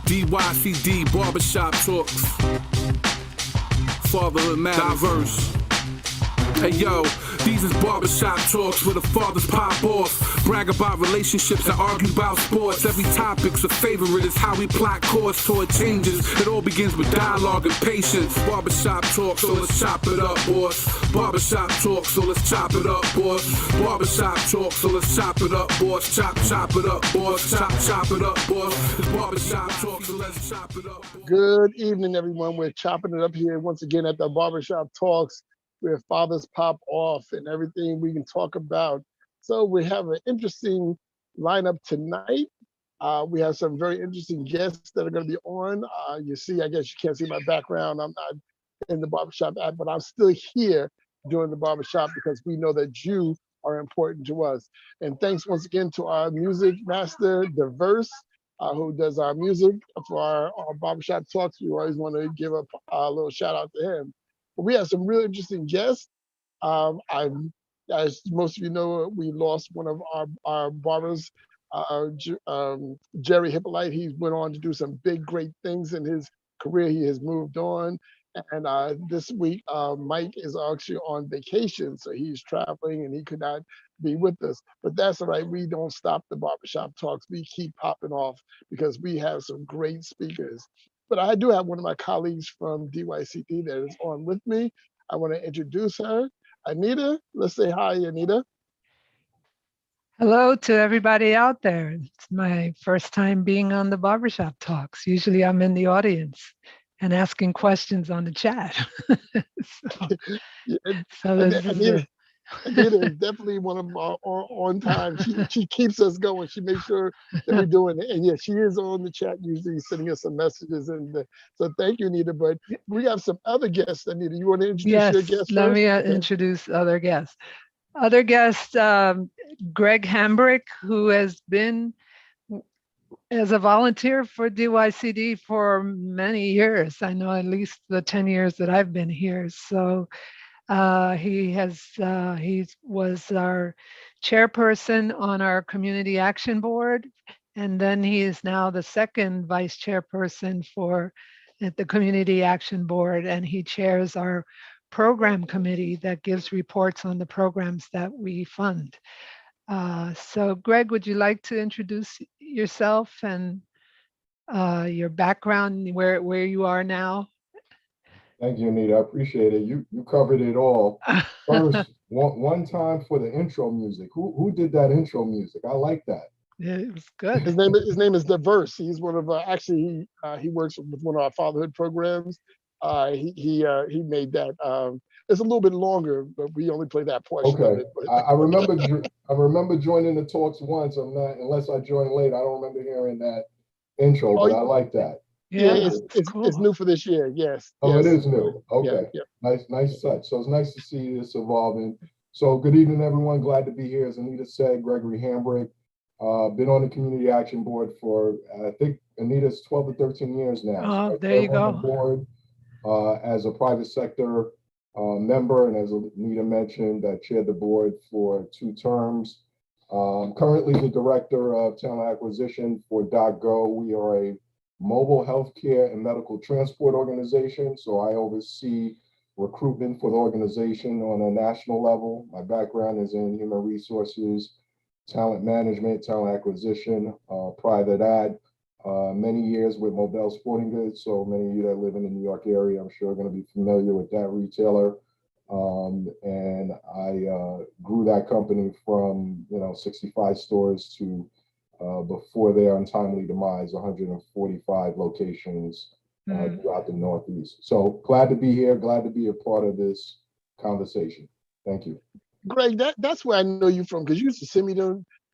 DYCD, Barbershop Talks, Fatherhood Matters, Diverse. Hey yo, these is Barbershop Talks where the fathers pop off, brag about relationships and argue about sports. Every topic's a favorite, is how we plot course toward changes. It all begins with dialogue and patience. Barbershop Talk, so let's chop it up, boss. Barbershop Talk, so let's chop it up, boss. Barbershop Talk, so let's chop it up, boss. Chop it up, boss. Chop it up, boss. It's Barbershop Talk, so let's chop it up, boss. Good evening, everyone. We're chopping it up here once again at the Barbershop Talks, where fathers pop off and everything we can talk about. So we have an interesting lineup tonight. We have some very interesting guests that are going to be on. You see, I guess you can't see my background. I'm not in the Barbershop app, but I'm still here doing the Barbershop because we know that you are important to us. And thanks once again to our music master, Diverse, who does our music for our Barbershop Talks. We always want to give a little shout out to him. But we have some really interesting guests. As most of you know, we lost one of our barbers, Jerry Hippolyte. He went on to do some big, great things in his career. He has moved on. And this week, Mike is actually on vacation, so he's traveling and he could not be with us. But that's all right. We don't stop the Barbershop Talks. We keep popping off because we have some great speakers. But I do have one of my colleagues from DYCD that is on with me. I want to introduce her. Anita, let's say hi, Anita. Hello to everybody out there. It's my first time being on the Barbershop Talks. Usually I'm in the audience and asking questions on the chat. Anita is definitely one of our on time. She keeps us going. She makes sure that we're doing it. And yeah, she is on the chat usually sending us some messages. And so thank you, Anita. But we have some other guests. Anita, you want to introduce your guests? Let me introduce other guests. Other guest, Greg Hambrick, who has been as a volunteer for DYCD for many years. I know at least the 10 years that I've been here. So he was our chairperson on our community action board, and then he is now the second vice chairperson at the community action board, and he chairs our program committee that gives reports on the programs that we fund. So Greg, would you like to introduce yourself and your background, where you are now? Thank you, Anita. I appreciate it. You covered it all. First, one time for the intro music. Who did that intro music? I like that. Yeah, it was good. His name is Diverse. He's one of he works with one of our fatherhood programs. He made that. It's a little bit longer, but we only play that portion of it. But. I remember joining the talks once. Unless I joined late. I don't remember hearing that intro, but I like that. Yeah, it's new for this year. Yes. Oh, yes. It is new. Okay. Yeah. Nice touch. So it's nice to see this evolving. So good evening, everyone. Glad to be here. As Anita said, Gregory Hambrick. Been on the community action board for I think Anita's 12 or 13 years now. Oh, so there you go. On the board as a private sector member, and as Anita mentioned, I chaired the board for 2 terms. Currently the director of talent acquisition for .go. We are a mobile healthcare and medical transport organization. So I oversee recruitment for the organization on a national level. My background is in human resources, talent management, talent acquisition. Prior to that, many years with Mobile Sporting Goods. So many of you that live in the New York area, I'm sure are going to be familiar with that retailer. And I grew that company from 65 stores to before their untimely demise, 145 locations throughout the Northeast. So glad to be here, glad to be a part of this conversation. Thank you. Greg, that's where I know you from, because you used to send me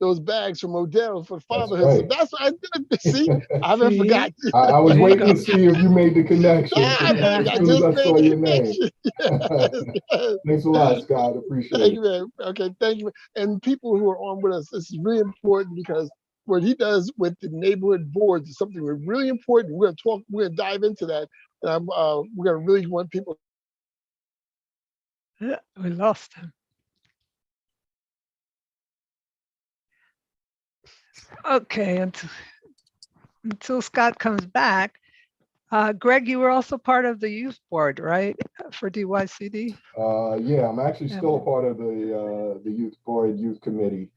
those bags from Odell for fatherhood. That's right. So that's what I did. See, I haven't forgotten. I was waiting to see if you made the connection. I saw your name. Thanks a lot, Scott. Appreciate it. Thank you, man. Okay, thank you. And people who are on with us, this is really important because what he does with the neighborhood boards is something really important. We're going to dive into that. And we're going to really want people We lost him. Okay, until Scott comes back. Greg, you were also part of the youth board, right, for DYCD? Yeah, I'm actually Yeah. still a part of the youth board, youth committee.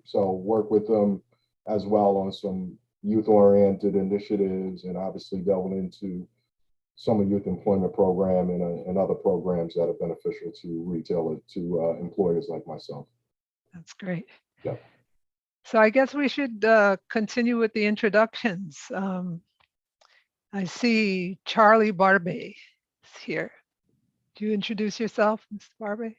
So work with them as well on some youth-oriented initiatives, and obviously delving into summer youth employment program and other programs that are beneficial to retail to employers like myself. That's great. Yeah. So I guess we should continue with the introductions. I see Charlie Barbay is here. Do you introduce yourself, Mr. Barbay?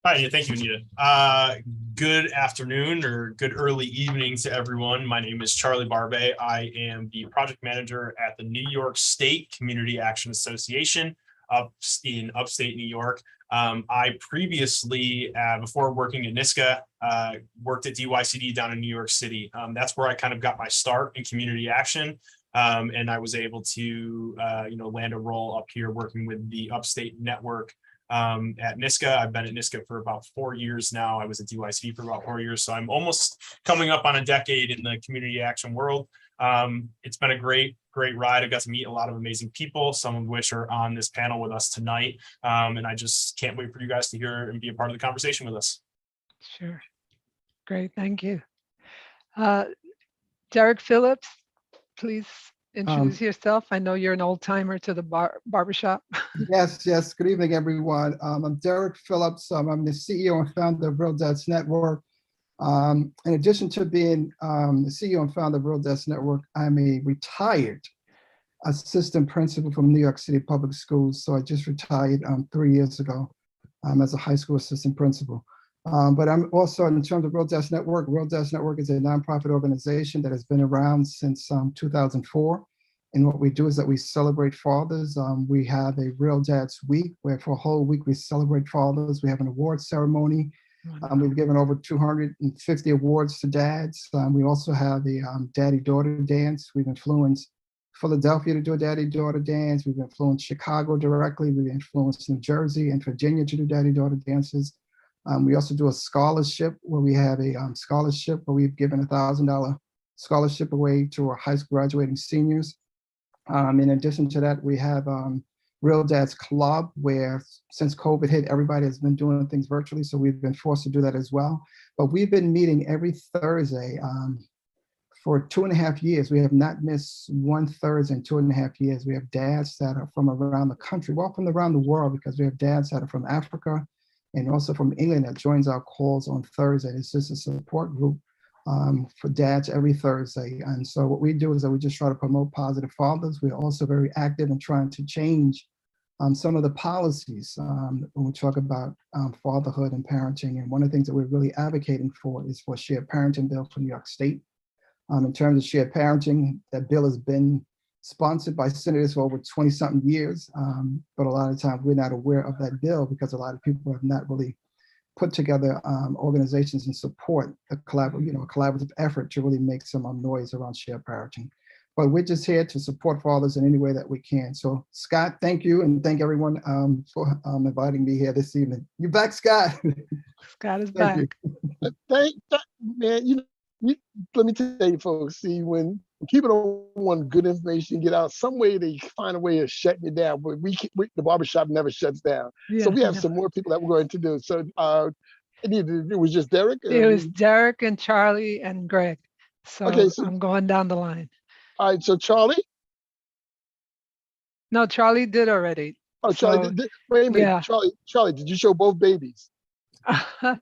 Hi, thank you, Anita. Good afternoon or good early evening to everyone. My name is Charlie Barbay. I am the project manager at the New York State Community Action Association in upstate New York. I previously, before working at NYSCA, worked at DYCD down in New York City. That's where I kind of got my start in community action. And I was able to, land a role up here working with the upstate network at NYSCA. I've been at NYSCA for about 4 years now. I was at DYCD for about 4 years. So I'm almost coming up on a decade in the community action world. It's been a great ride. I got to meet a lot of amazing people, some of which are on this panel with us tonight. And I just can't wait for you guys to hear and be a part of the conversation with us. Sure. Great, thank you. Derek Phillips, please introduce yourself. I know you're an old timer to the barbershop. Yes. Good evening, everyone. I'm Derek Phillips. I'm the CEO and founder of Real Dads Network. In addition to being the CEO and founder of Real Dads Network, I'm a retired assistant principal from New York City Public Schools. So I just retired 3 years ago as a high school assistant principal. But I'm also, in terms of Real Dads Network is a nonprofit organization that has been around since 2004. And what we do is that we celebrate fathers. We have a Real Dads Week, where for a whole week we celebrate fathers. We have an award ceremony. We've given over 250 awards to dads. We also have the daddy-daughter dance. We've influenced Philadelphia to do a daddy-daughter dance. We've influenced Chicago directly. We've influenced New Jersey and Virginia to do daddy-daughter dances. We also do a scholarship where we have a scholarship where we've given $1,000 scholarship away to our high school graduating seniors. In addition to that, we have Real Dads Club, where since COVID hit, everybody has been doing things virtually, so we've been forced to do that as well. But we've been meeting every Thursday for 2.5 years. We have not missed one Thursday in 2.5 years. We have dads that are from around the country, well, from around the world, because we have dads that are from Africa and also from England that joins our calls on Thursday. It's just a support group for dads every Thursday. And so what we do is that we just try to promote positive fathers. We're also very active in trying to change some of the policies when we talk about fatherhood and parenting. And one of the things that we're really advocating for is for shared parenting bill for New York State. In terms of shared parenting, that bill has been sponsored by senators for over 20-something years. But a lot of times we're not aware of that bill because a lot of people have not really put together organizations and support a collaborative effort to really make some noise around shared parenting. But we're just here to support fathers in any way that we can. So Scott, thank you, and thank everyone for inviting me here this evening. You back, Scott? Scott is back. Man, let me tell you folks, see, when people don't want good information get out, some way they find a way of shutting it down, but the barbershop never shuts down. Yeah, so we have some more people that we're going to do. So it was just Derek? It was Derek and Charlie and Greg. So, okay, so I'm going down the line. All right, so Charlie? No, Charlie did already. Oh, Charlie, wait a minute. Yeah. Charlie, did you show both babies? I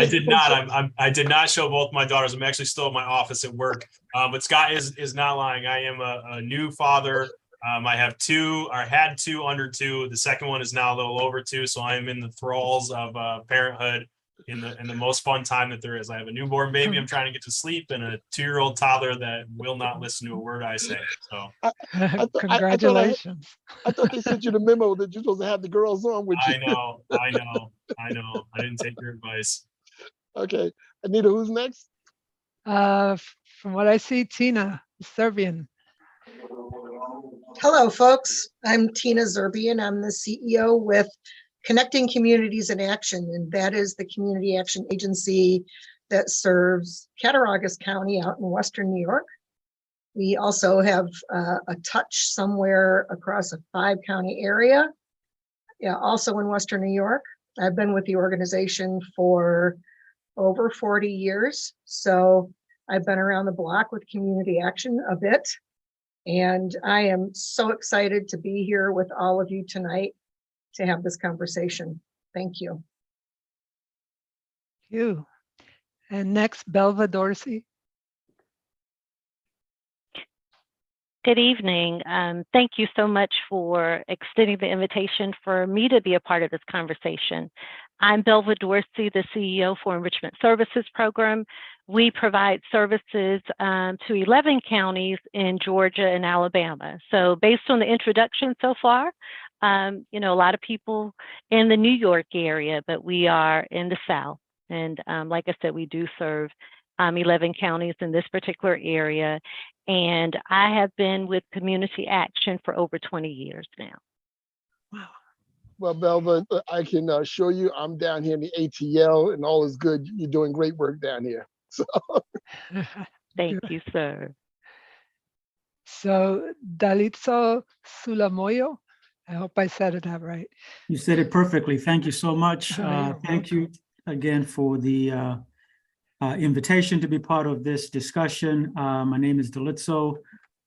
did not. I did not show both my daughters. I'm actually still at my office at work. But Scott is not lying. I am a new father. I have two, or had two under 2. The second one is now a little over 2. So I am in the thralls of parenthood in the most fun time that there is. I have a newborn baby I'm trying to get to sleep, and a 2-year-old toddler that will not listen to a word I say. So congratulations. I thought they sent you the memo that you're supposed to have the girls on with you. I know. I didn't take your advice. Okay. Anita, who's next? From what I see, Tina, Serbian. Hello, folks. I'm Tina Zerbian. I'm the CEO with Connecting Communities in Action, and that is the community action agency that serves Cattaraugus County out in Western New York. We also have a touch somewhere across a 5-county area, also in Western New York. I've been with the organization for over 40 years, so I've been around the block with community action a bit. And I am so excited to be here with all of you tonight to have this conversation. Thank you. Thank you. And next, Belva Dorsey. Good evening. Thank you so much for extending the invitation for me to be a part of this conversation. I'm Belva Dorsey, the CEO for Enrichment Services Program. We provide services to 11 counties in Georgia and Alabama. So based on the introduction so far, a lot of people in the New York area, but we are in the South. And like I said, we do serve 11 counties in this particular area. And I have been with Community Action for over 20 years now. Wow. Well, Belva, I can assure you I'm down here in the ATL and all is good. You're doing great work down here. So. Thank you, sir. So Dalitso Sulamoyo, I hope I said it out right. You said it perfectly. Thank you so much. Thank you again for the invitation to be part of this discussion. My name is Dalitso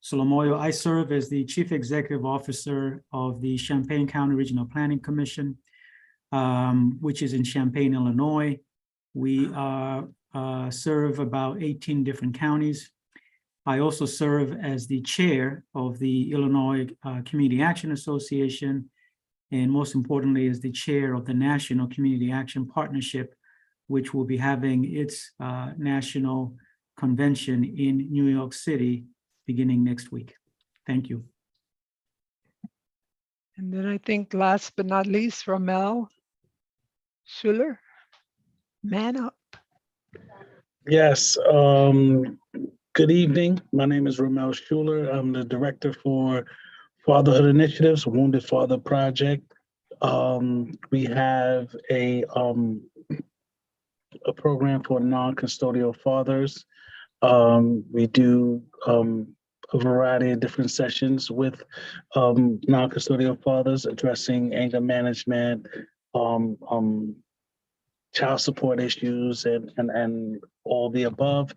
Sulamoyo. I serve as the Chief Executive Officer of the Champaign County Regional Planning Commission, which is in Champaign, Illinois. We serve about 18 different counties. I also serve as the chair of the Illinois Community Action Association, and most importantly, as the chair of the National Community Action Partnership, which will be having its national convention in New York City beginning next week. Thank you. And then I think last but not least, Romel Schuler, man up. Yes, good evening. My name is Romel Schuler. I'm the director for Fatherhood Initiatives, Wounded Father Project. We have a program for non-custodial fathers. We do a variety of different sessions with non-custodial fathers addressing anger management, child support issues, and all the above.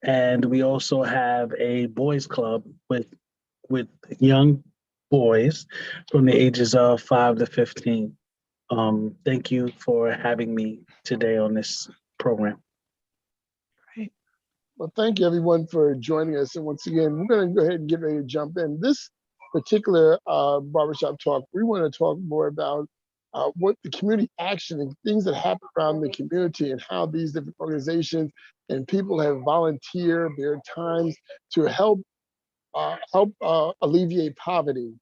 And we also have a boys club with young boys from the ages of 5 to 15. Thank you for having me today on this program. Great. Well, thank you everyone for joining us. And once again, we're going to go ahead and get ready to jump in. This particular barbershop talk, we want to talk more about what the community action and things that happen around the community and how these different organizations and people have volunteered their times to help alleviate poverty.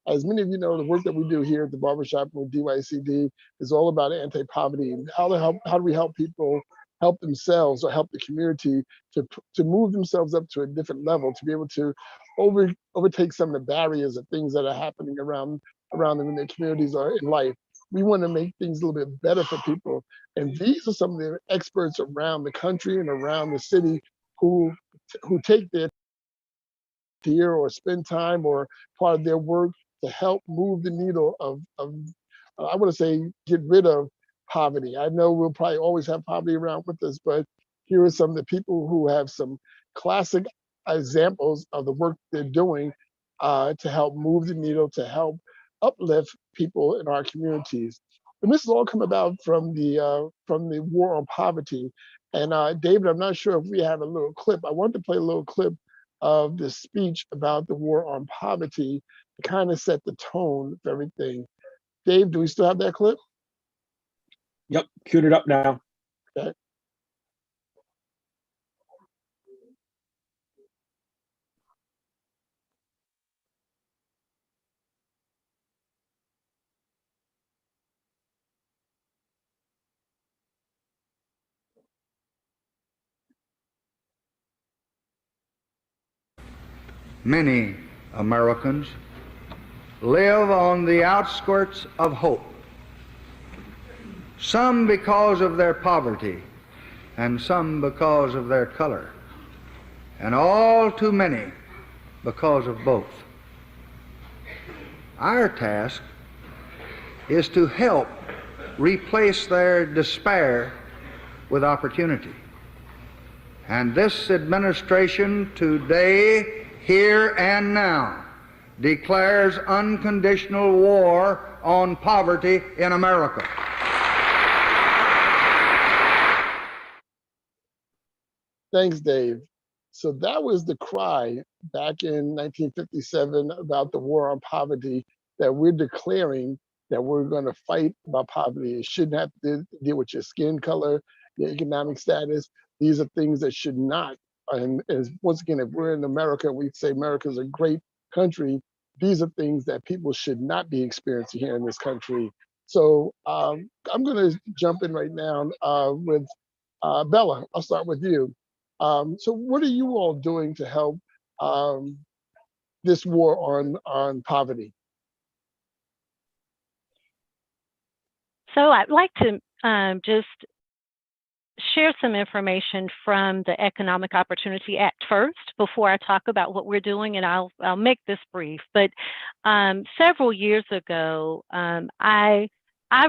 As many of you know, the work that we do here at the Barbershop with DYCD is all about anti-poverty and how do we help people help themselves or help the community to move themselves up to a different level, to be able to overtake some of the barriers of things that are happening around them in their communities or in life. We want to make things a little bit better for people. And these are some of the experts around the country and around the city who take their year or spend time or part of their work to help move the needle of I want to say, get rid of poverty. I know we'll probably always have poverty around with us, but here are some of the people who have some classic examples of the work they're doing to help move the needle, to help uplift people in our communities. And this has all come about from the war on poverty. And David, I'm not sure if we have a little clip. I wanted to play a little clip of the speech about the war on poverty to kind of set the tone for everything. Dave, do we still have that clip? Yep, queued it up now. Okay. Many Americans live on the outskirts of hope. Some because of their poverty, and some because of their color, and all too many because of both. Our task is to help replace their despair with opportunity. And this administration today, here and now, declares unconditional war on poverty in America. Thanks, Dave. So that was the cry back in 1957 about the war on poverty, that we're declaring that we're going to fight about poverty. It shouldn't have to deal with your skin color, your economic status. These are things that should not. And as, once again, if we're in America, we say America is a great country. These are things that people should not be experiencing here in this country. So I'm going to jump in right now with Bella. I'll start with you. So what are you all doing to help this war on poverty? So I'd like to just share some information from the Economic Opportunity Act first before I talk about what we're doing, and I'll make this brief. But several years ago, I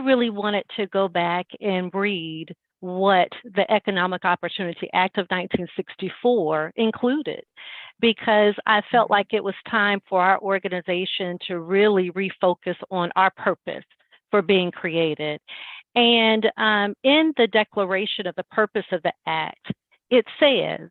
really wanted to go back and read what the Economic Opportunity Act of 1964 included, because I felt like it was time for our organization to really refocus on our purpose for being created. And in the declaration of the purpose of the Act, it says,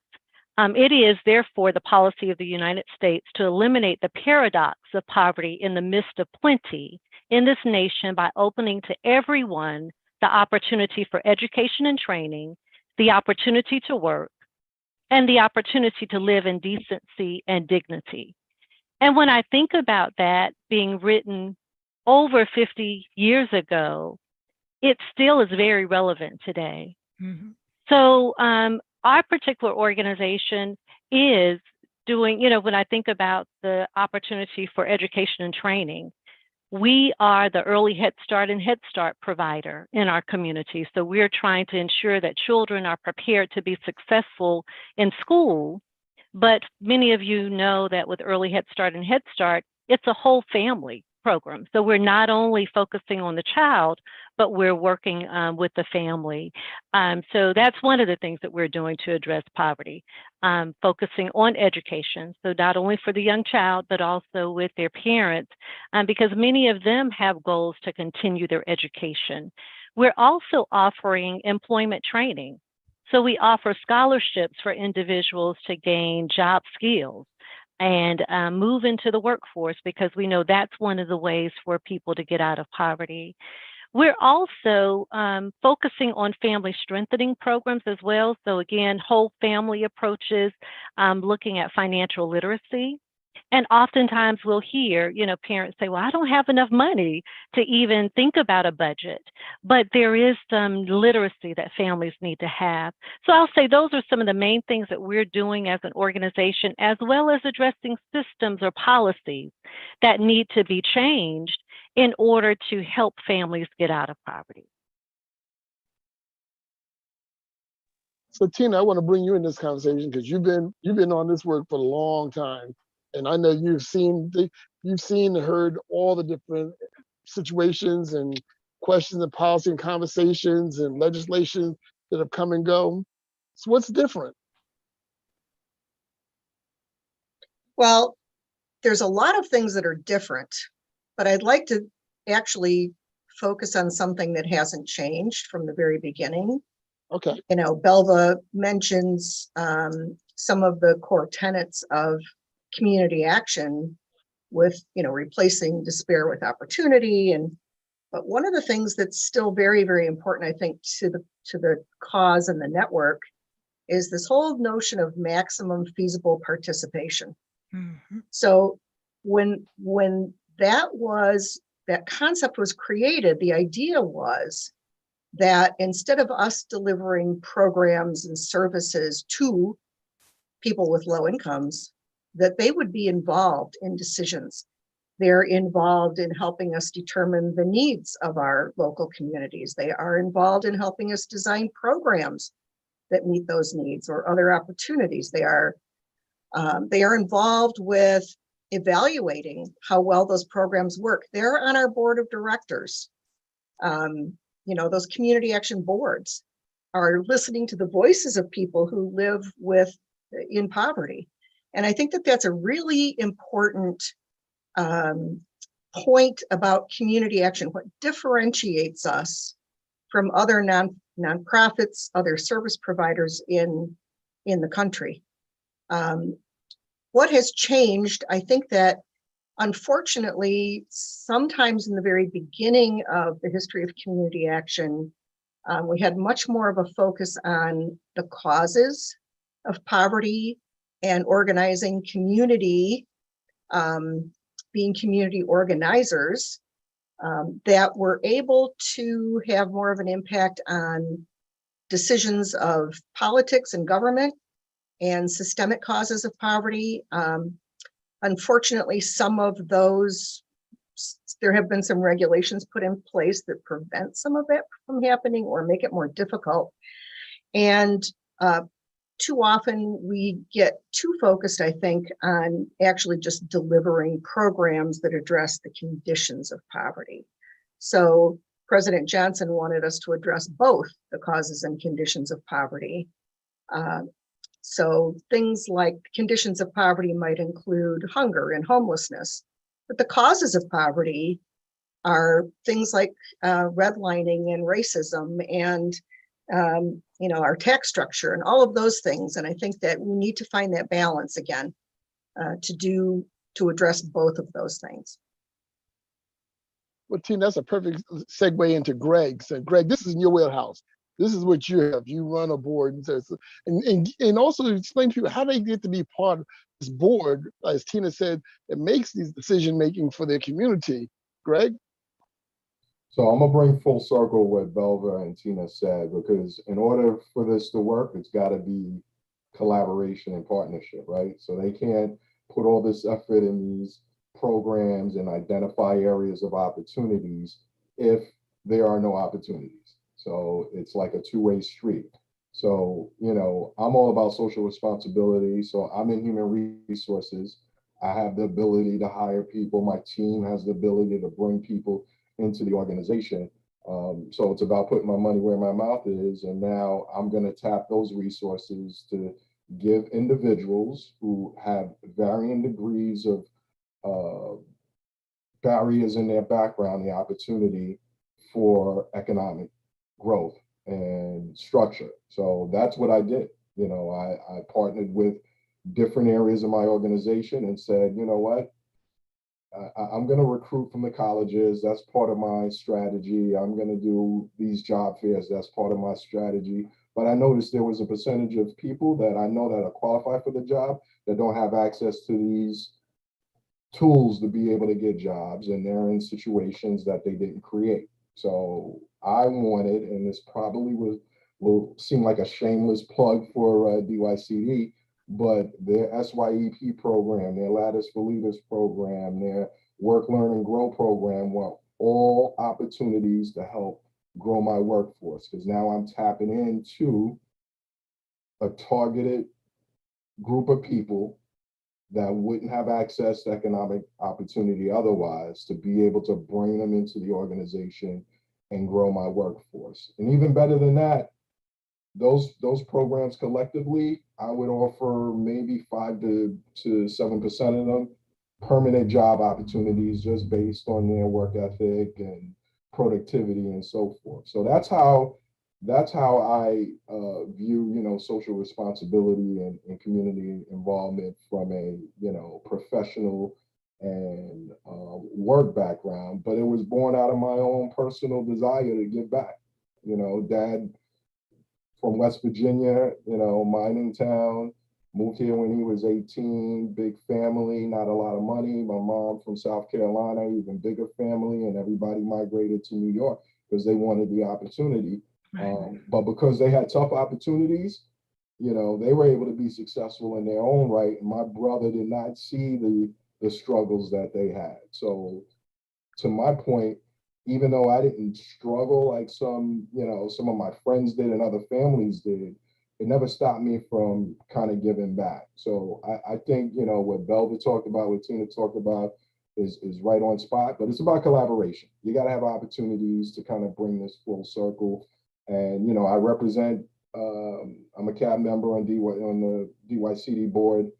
it is therefore the policy of the United States to eliminate the paradox of poverty in the midst of plenty in this nation by opening to everyone the opportunity for education and training, the opportunity to work, and the opportunity to live in decency and dignity. And when I think about that being written over 50 years ago, it still is very relevant today. Mm-hmm. So our particular organization is doing, when I think about the opportunity for education and training, we are the early Head Start and Head Start provider in our community. So we're trying to ensure that children are prepared to be successful in school. But many of you know that with early Head Start and Head Start, it's a whole family program. So we're not only focusing on the child, but we're working with the family. So that's one of the things that we're doing to address poverty, focusing on education. So not only for the young child, but also with their parents, because many of them have goals to continue their education. We're also offering employment training. So we offer scholarships for individuals to gain job skills and move into the workforce, because we know that's one of the ways for people to get out of poverty. We're also focusing on family strengthening programs as well. So again, whole family approaches, looking at financial literacy. And oftentimes we'll hear, parents say, well, I don't have enough money to even think about a budget, but there is some literacy that families need to have. So I'll say those are some of the main things that we're doing as an organization, as well as addressing systems or policies that need to be changed in order to help families get out of poverty. So Tina, I want to bring you in this conversation because you've been on this work for a long time. And I know you've seen and heard all the different situations and questions and policy and conversations and legislation that have come and go. So what's different? Well, there's a lot of things that are different, but I'd like to actually focus on something that hasn't changed from the very beginning. Okay. Belva mentions some of the core tenets of community action with, replacing despair with opportunity. But one of the things that's still very, very important, I think, to the cause and the network is this whole notion of maximum feasible participation. Mm-hmm. So when that concept was created, the idea was that instead of us delivering programs and services to people with low incomes, that they would be involved in decisions. They're involved in helping us determine the needs of our local communities. They are involved in helping us design programs that meet those needs or other opportunities. They are involved with evaluating how well those programs work. They're on our board of directors. Those community action boards are listening to the voices of people who live in poverty. And I think that that's a really important point about community action. What differentiates us from other nonprofits, other service providers in the country. What has changed, I think that unfortunately, sometimes in the very beginning of the history of community action, we had much more of a focus on the causes of poverty and organizing community, being community organizers that were able to have more of an impact on decisions of politics and government and systemic causes of poverty. Unfortunately, some of those, there have been some regulations put in place that prevent some of that from happening or make it more difficult. And too often we get too focused, I think, on actually just delivering programs that address the conditions of poverty. So President Johnson wanted us to address both the causes and conditions of poverty. So things like conditions of poverty might include hunger and homelessness, but the causes of poverty are things like redlining and racism and our tax structure and all of those things. And I think that we need to find that balance again to address both of those things. Well, Tina, that's a perfect segue into Greg. So Greg, this is in your wheelhouse. This is what you have. You run a board, and also explain to people how they get to be part of this board, as Tina said, that makes these decision making for their community. Greg? So I'm gonna bring full circle what Belva and Tina said, because in order for this to work, it's got to be collaboration and partnership, right? So they can't put all this effort in these programs and identify areas of opportunities if there are no opportunities. So it's like a two-way street. So, I'm all about social responsibility. So I'm in human resources. I have the ability to hire people. My team has the ability to bring people into the organization. So it's about putting my money where my mouth is. And now I'm going to tap those resources to give individuals who have varying degrees of barriers in their background the opportunity for economic growth and structure. So that's what I did. I partnered with different areas of my organization and said, you know what? I'm going to recruit from the colleges. That's part of my strategy. I'm going to do these job fairs. That's part of my strategy. But I noticed there was a percentage of people that I know that are qualified for the job that don't have access to these tools to be able to get jobs, and they're in situations that they didn't create. So I wanted, and this probably will seem like a shameless plug for DYCD, but their SYEP program, their Lattice for Leaders program, their Work, Learn, and Grow program were all opportunities to help grow my workforce, because now I'm tapping into a targeted group of people that wouldn't have access to economic opportunity otherwise, to be able to bring them into the organization and grow my workforce. And even better than that, those programs collectively, I would offer maybe 5 to 7% of them permanent job opportunities just based on their work ethic and productivity and so forth. So that's how I view, social responsibility and community involvement from a, professional and work background. But it was born out of my own personal desire to give back. Dad from West Virginia, mining town, moved here when he was 18, big family, not a lot of money. My mom from South Carolina, even bigger family, and everybody migrated to New York because they wanted the opportunity. But because they had tough opportunities, they were able to be successful in their own right. And my brother did not see the the struggles that they had. So to my point, even though I didn't struggle like some of my friends did and other families did, it never stopped me from kind of giving back. So I think, what Belva talked about, what Tina talked about is right on spot, but it's about collaboration. You got to have opportunities to kind of bring this full circle. And, I represent, I'm a CAB member on the DYCD board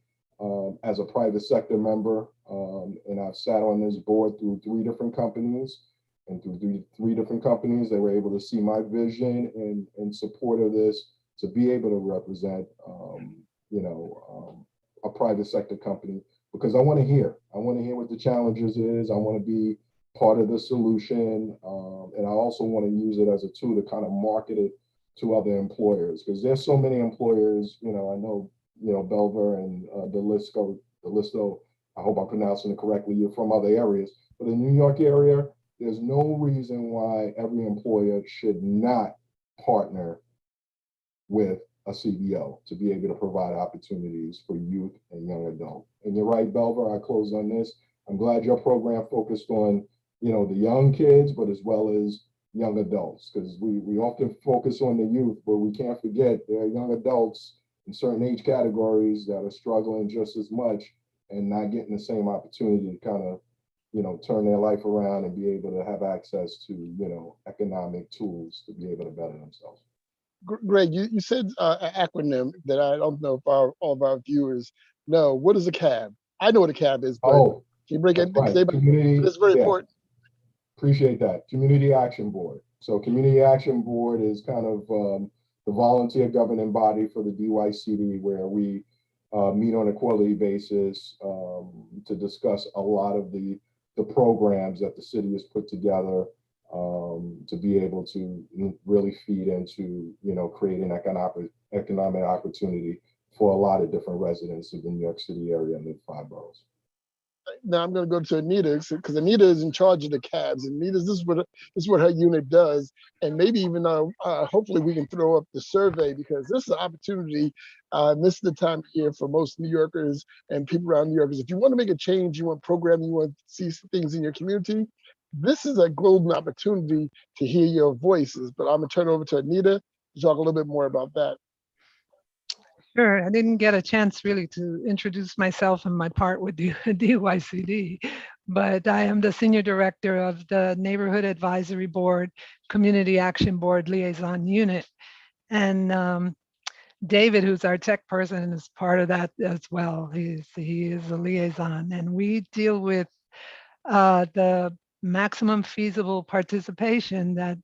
as a private sector member. And I've sat on this board through 3 different companies. And through three different companies, they were able to see my vision and support of this, to be able to represent, a private sector company, because I want to hear what the challenges is. I want to be part of the solution. And I also want to use it as a tool to kind of market it to other employers, because there's so many employers, I know, Belver and Delisto, I hope I'm pronouncing it correctly. You're from other areas, but in the New York area, there's no reason why every employer should not partner with a CBO to be able to provide opportunities for youth and young adult. And you're right, Belver, I close on this. I'm glad your program focused on, the young kids, but as well as young adults, because we often focus on the youth, but we can't forget there are young adults in certain age categories that are struggling just as much and not getting the same opportunity to kind of, turn their life around and be able to have access to, economic tools to be able to better themselves. Greg, you said an acronym that I don't know if all of our viewers know. What is a CAB? I know what a CAB is, but can you break it? Right. Community, it's very important. Appreciate that. Community Action Board. So Community Action Board is kind of the volunteer governing body for the DYCD, where we meet on a quarterly basis to discuss a lot of the programs that the city has put together to be able to really feed into, creating economic opportunity for a lot of different residents of the New York City area and the 5 boroughs. Now I'm going to go to Anita, because Anita is in charge of the CABs. And Anita, this is what her unit does. And maybe even hopefully we can throw up the survey, because this is an opportunity. This is the time of year for most New Yorkers and people around New Yorkers. If you want to make a change, you want programming, you want to see things in your community, this is a golden opportunity to hear your voices. But I'm going to turn over to Anita to talk a little bit more about that. Sure. I didn't get a chance really to introduce myself and my part with DYCD, but I am the Senior Director of the Neighborhood Advisory Board, Community Action Board Liaison Unit. And David, who's our tech person, is part of that as well. He is a liaison, and we deal with the maximum feasible participation that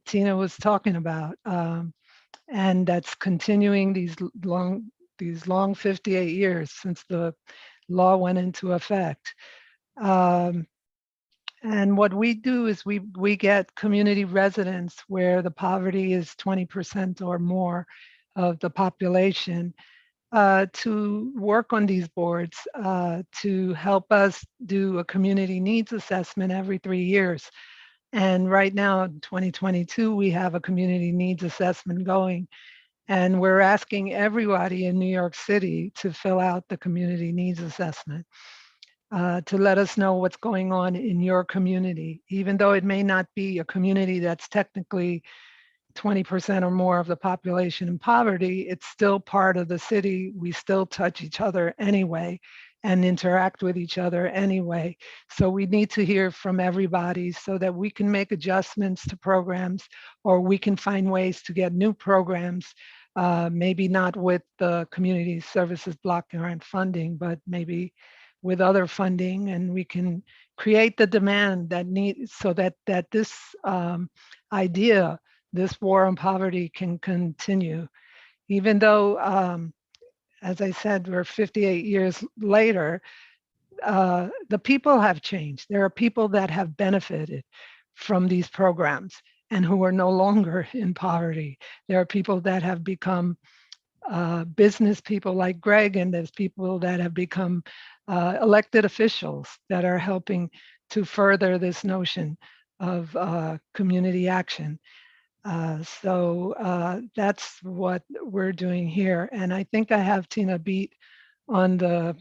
Tina was talking about. And that's continuing these long 58 years since the law went into effect. And what we do is we get community residents where the poverty is 20% or more of the population to work on these boards to help us do a community needs assessment every 3 years. And right now, in 2022, we have a community needs assessment going. And we're asking everybody in New York City to fill out the community needs assessment to let us know what's going on in your community. Even though it may not be a community that's technically 20% or more of the population in poverty, it's still part of the city. We still touch each other anyway and interact with each other anyway. So we need to hear from everybody so that we can make adjustments to programs, or we can find ways to get new programs, maybe not with the community services block grant funding, but maybe with other funding, and we can create the demand that needs so that this idea, this war on poverty, can continue. Even though, as I said, we're 58 years later, the people have changed. There are people that have benefited from these programs and who are no longer in poverty. There are people that have become business people like Greg, and there's people that have become elected officials that are helping to further this notion of community action. So that's what we're doing here. And I think I have Tina beat on the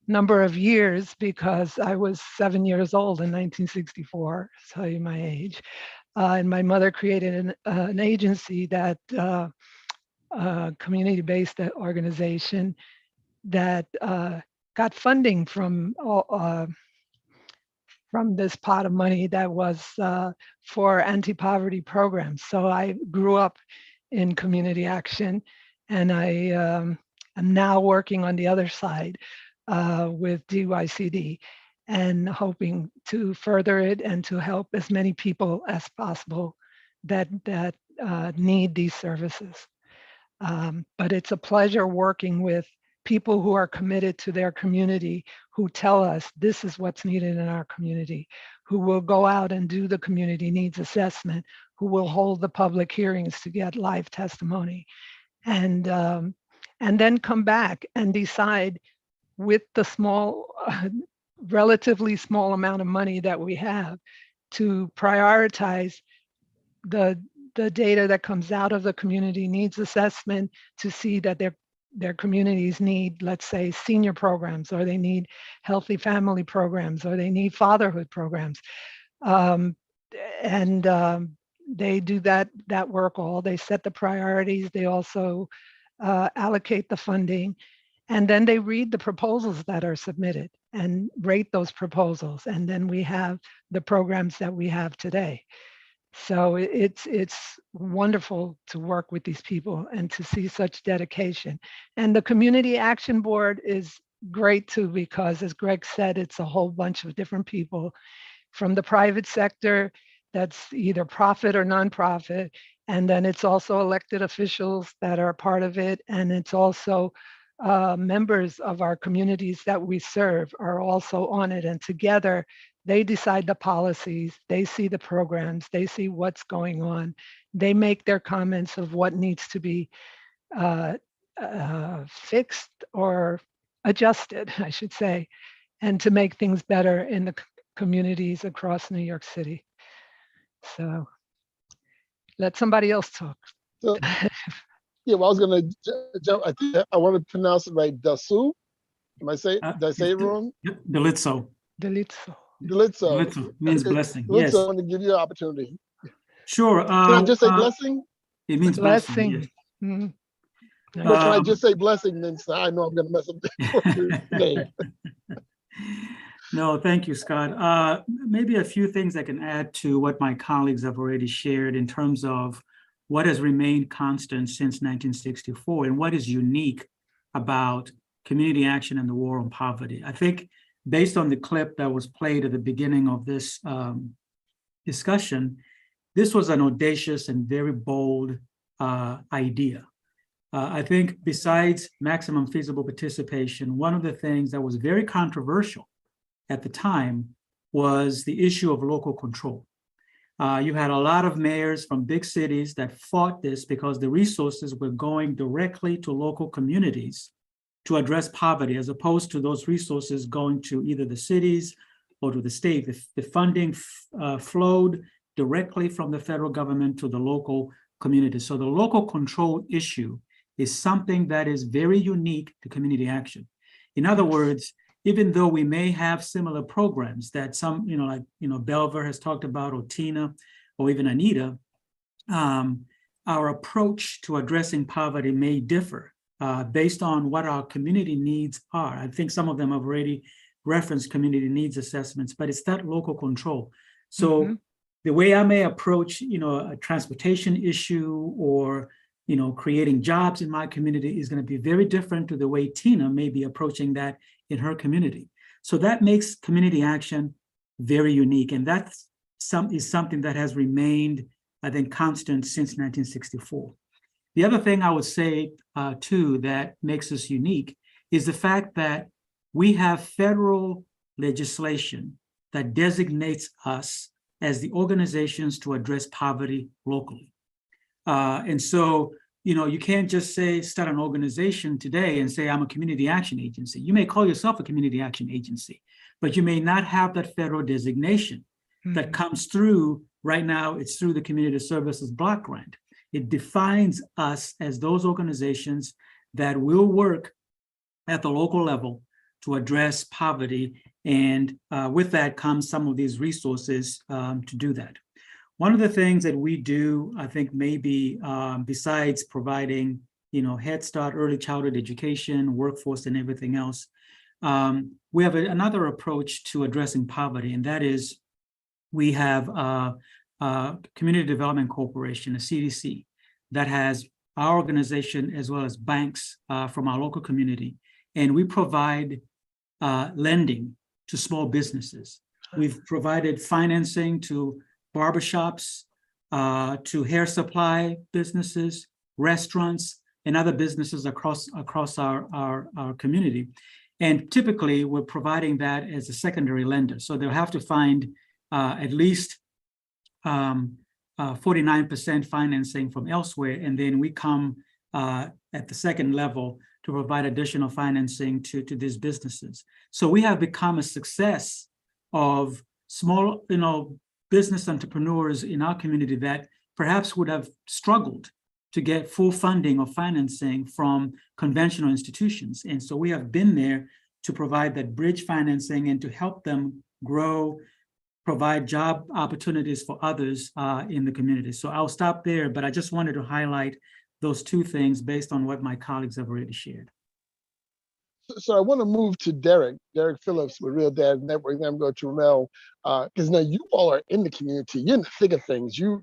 number of years because I was 7 years old in 1964, to tell you my age. And my mother created an agency that community-based organization that got funding from this pot of money that was for anti-poverty programs. So I grew up in community action, and I am now working on the other side with DYCD and hoping to further it and to help as many people as possible that need these services. But it's a pleasure working with people who are committed to their community, who tell us this is what's needed in our community, who will go out and do the community needs assessment, who will hold the public hearings to get live testimony, and then come back and decide with the small, relatively small amount of money that we have to prioritize the data that comes out of the community needs assessment to see that their communities need, let's say, senior programs, or they need healthy family programs, or they need fatherhood programs. They do that work all. They set the priorities. They also allocate the funding. And then they read the proposals that are submitted and rate those proposals. And then we have the programs that we have today. So it's wonderful to work with these people and to see such dedication. And the Community Action Board is great too, because as Greg said, it's a whole bunch of different people from the private sector, that's either profit or nonprofit. And then it's also elected officials that are part of it. And it's also members of our communities that we serve are also on it. And together, they decide the policies, they see the programs, they see what's going on. They make their comments of what needs to be fixed or adjusted, I should say, and to make things better in the communities across New York City. So let somebody else talk. So, yeah, well, I was gonna jump. I think I want to pronounce it right. Dasu. Did I say it wrong? Delitso. Delitso. Delitso means blessing. Delitso, Yes. I want to give you an opportunity. Sure. Can I just say blessing? It means blessing. Yes. Mm-hmm. But can I just say blessing? Then I know I'm going to mess up the name. No, thank you, Scott. Maybe a few things I can add to what my colleagues have already shared in terms of what has remained constant since 1964 and what is unique about community action and the war on poverty. I think based on the clip that was played at the beginning of this discussion, this was an audacious and very bold idea. I think besides maximum feasible participation, one of the things that was very controversial at the time was the issue of local control. You had a lot of mayors from big cities that fought this because the resources were going directly to local communities to address poverty, as opposed to those resources going to either the cities or to the state. The funding flowed directly from the federal government to the local community. So the local control issue is something that is very unique to community action. In other words, even though we may have similar programs that some, Belver has talked about, or Tina, or even Anita, our approach to addressing poverty may differ based on what our community needs are. I think some of them have already referenced community needs assessments, but it's that local control. So the way I may approach, a transportation issue or, creating jobs in my community is going to be very different to the way Tina may be approaching that in her community. So that makes community action very unique. And that's something that has remained, I think, constant since 1964. The other thing I would say, too, that makes us unique is the fact that we have federal legislation that designates us as the organizations to address poverty locally. And so, you can't just start an organization today and say, I'm a community action agency. You may call yourself a community action agency, but you may not have that federal designation that comes through. Right now, it's through the Community Services Block Grant. It defines us as those organizations that will work at the local level to address poverty. And with that comes some of these resources to do that. One of the things that we do, I think, maybe besides providing, Head Start, early childhood education, workforce, and everything else, we have another approach to addressing poverty, and that is we have a Community Development Corporation, a CDC, that has our organization as well as banks from our local community, and we provide lending to small businesses. We've provided financing to barbershops, to hair supply businesses, restaurants, and other businesses across our community. And typically, we're providing that as a secondary lender. So they'll have to find at least 49% financing from elsewhere, and then we come at the second level to provide additional financing to these businesses. So we have become a success of small, business entrepreneurs in our community that perhaps would have struggled to get full funding or financing from conventional institutions. And so we have been there to provide that bridge financing and to help them grow, provide job opportunities for others in the community. So I'll stop there, but I just wanted to highlight those two things based on what my colleagues have already shared. So I want to move to Derek Phillips with Real Dad Network. Then I'm going to Ramel, because now you all are in the community. You're in the thick of things. You're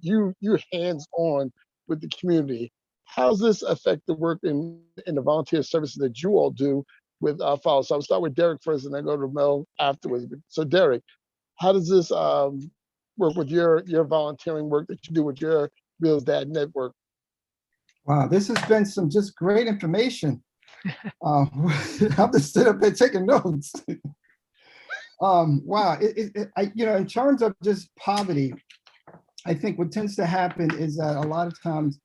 hands-on with the community. How does this affect the work in the volunteer services that you all do with FOWL? So I'll start with Derek first, and then go to Ramel afterwards. So Derek, how does this work with your volunteering work that you do with your Real Dad Network? Wow, this has been some just great information. I'm just sitting up there taking notes. Wow, in terms of just poverty, I think what tends to happen is that a lot of times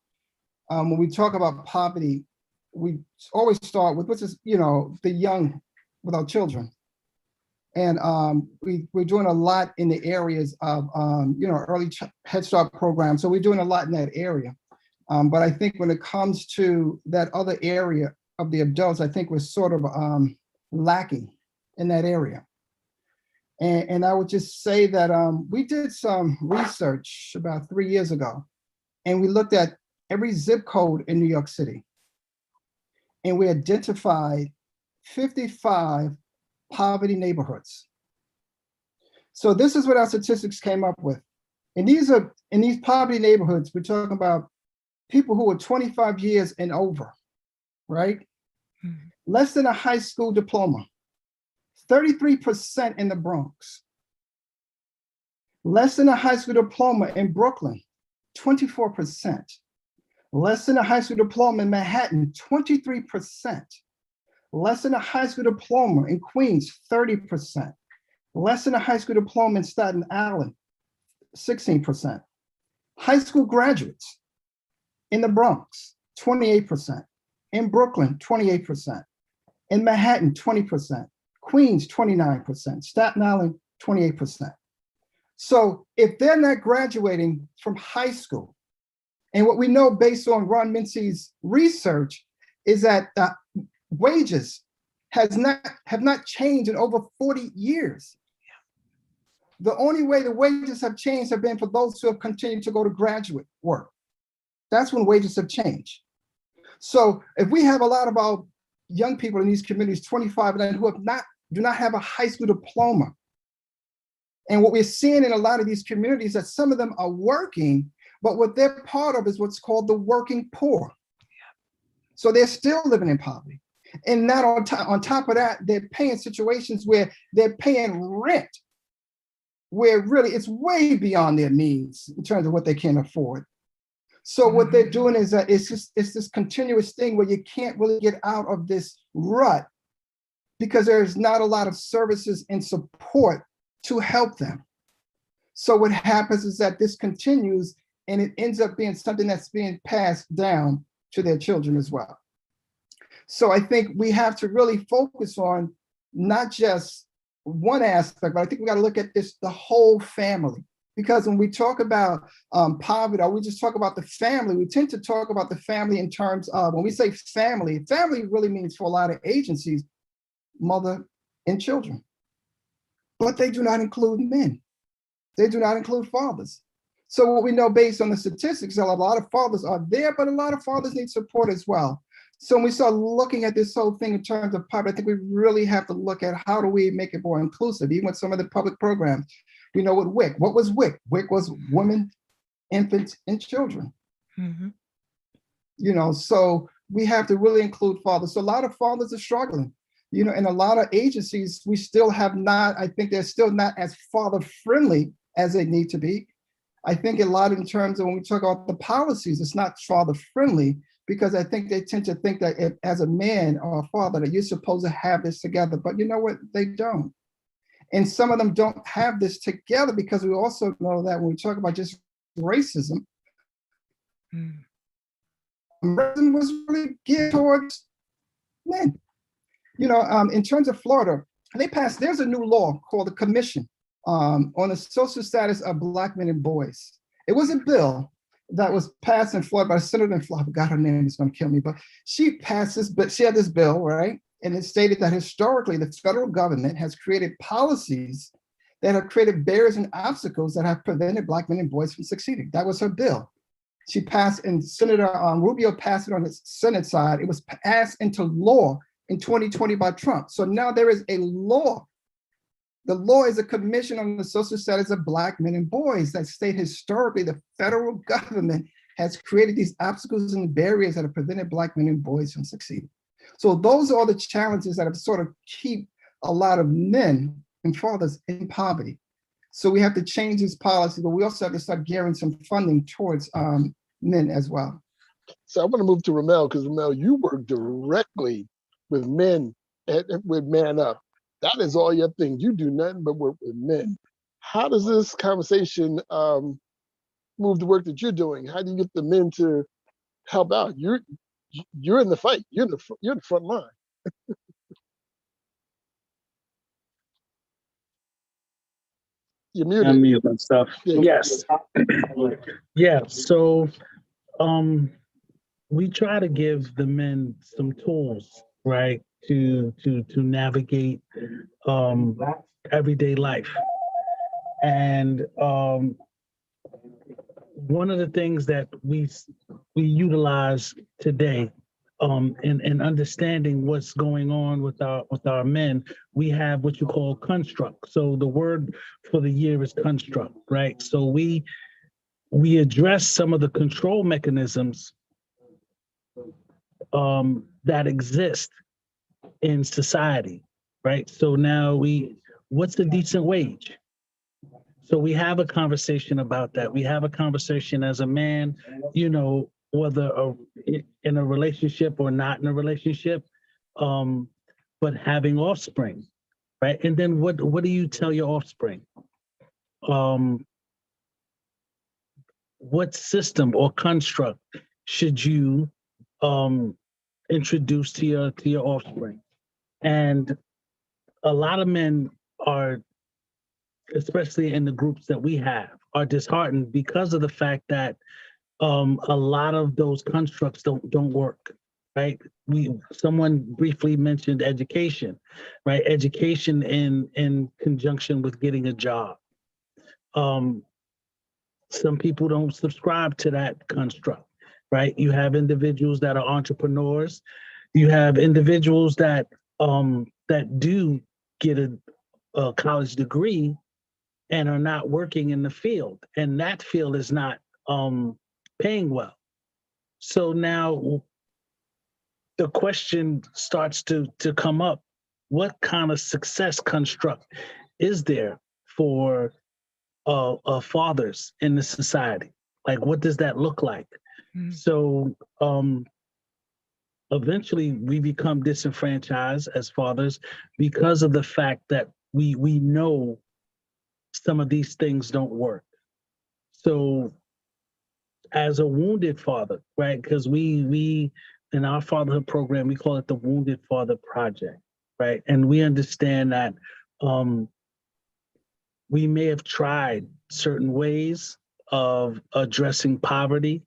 when we talk about poverty, we always start with the young, with our children. And we're doing a lot in the areas of early Head Start programs. So we're doing a lot in that area. But I think when it comes to that other area of the adults, I think we're sort of lacking in that area. And I would just say that we did some research about 3 years ago, and we looked at every zip code in New York City. And we identified 55 poverty neighborhoods. So this is what our statistics came up with. And in these poverty neighborhoods, we're talking about people who are 25 years and over, right? Mm-hmm. Less than a high school diploma, 33% in the Bronx. Less than a high school diploma in Brooklyn, 24%. Less than a high school diploma in Manhattan, 23%. Less than a high school diploma in Queens, 30%. Less than a high school diploma in Staten Island, 16%. High school graduates in the Bronx, 28%. In Brooklyn, 28%. In Manhattan, 20%. Queens, 29%. Staten Island, 28%. So if they're not graduating from high school, and what we know based on Ron Mincy's research is that wages have not changed in over 40 years. The only way the wages have changed have been for those who have continued to go to graduate work. That's when wages have changed. So if we have a lot of our young people in these communities, 25 and who do not have a high school diploma, and what we're seeing in a lot of these communities is that some of them are working, but what they're part of is what's called the working poor. So they're still living in poverty. And not on top of that, they're paying situations where they're paying rent, where really it's way beyond their means in terms of what they can afford. So what they're doing is that it's this continuous thing where you can't really get out of this rut because there's not a lot of services and support to help them. So what happens is that this continues and it ends up being something that's being passed down to their children as well. So I think we have to really focus on not just one aspect, but I think we got to look at the whole family. Because when we talk about poverty, or we just talk about the family, we tend to talk about the family in terms of, when we say family, family really means for a lot of agencies, mother, and children. But they do not include men. They do not include fathers. So what we know based on the statistics, a lot of fathers are there, but a lot of fathers need support as well. So when we start looking at this whole thing in terms of poverty, I think we really have to look at how do we make it more inclusive, even with some of the public programs. You know, with WIC, what was WIC? WIC was women, infants, and children. Mm-hmm. You know, so we have to really include fathers. So a lot of fathers are struggling. You know, in a lot of agencies, we still have not, I think they're still not as father friendly as they need to be. I think a lot in terms of when we talk about the policies, it's not father friendly because I think they tend to think that if, as a man or a father, that you're supposed to have this together, but you know what, they don't. And some of them don't have this together because we also know that when we talk about just racism, racism was really geared towards men. You know, in terms of Florida, they passed, there's a new law called the Commission on the Social Status of Black Men and Boys. It was a bill that was passed in Florida by a senator in Florida. I forgot her name, it's gonna kill me, but she passed this, but she had this bill, right? And it stated that historically, the federal government has created policies that have created barriers and obstacles that have prevented Black men and boys from succeeding. That was her bill. She passed, and Senator Rubio passed it on the Senate side. It was passed into law in 2020 by Trump. So now there is a law. The law is a commission on the social status of Black men and boys that state historically the federal government has created these obstacles and barriers that have prevented Black men and boys from succeeding. So those are the challenges that have sort of keep a lot of men and fathers in poverty. So we have to change this policy, but we also have to start gearing some funding towards men as well. So I want to move to Ramel, because Ramel, you work directly with men, with Man Up. That is all your thing. You do nothing but work with men. How does this conversation move the work that you're doing? How do you get the men to help out? You're in the fight. You're in the front line. You're muted. Unmute and stuff. Yeah. Yes. Yeah. So we try to give the men some tools, right, to navigate everyday life. And one of the things that we utilize today in understanding what's going on with our men, we have what you call construct. So the word for the year is construct, right? So we address some of the control mechanisms that exist in society, right? So now what's the decent wage? So we have a conversation about that. We have a conversation as a man, you know, whether in a relationship or not in a relationship, but having offspring, right? And then what do you tell your offspring? What system or construct should you introduce to your offspring? And a lot of men are, especially in the groups that we have, are disheartened because of the fact that a lot of those constructs don't work, right? Someone briefly mentioned education, right? Education in conjunction with getting a job. Some people don't subscribe to that construct, right? You have individuals that are entrepreneurs. You have individuals that do get a college degree and are not working in the field, and that field is not paying well. So now the question starts to come up: what kind of success construct is there for fathers in the society? Like, what does that look like? Mm-hmm. So eventually we become disenfranchised as fathers because of the fact that we know some of these things don't work. So as a wounded father, right, because we in our fatherhood program, we call it the Wounded Father Project, right? And we understand that we may have tried certain ways of addressing poverty,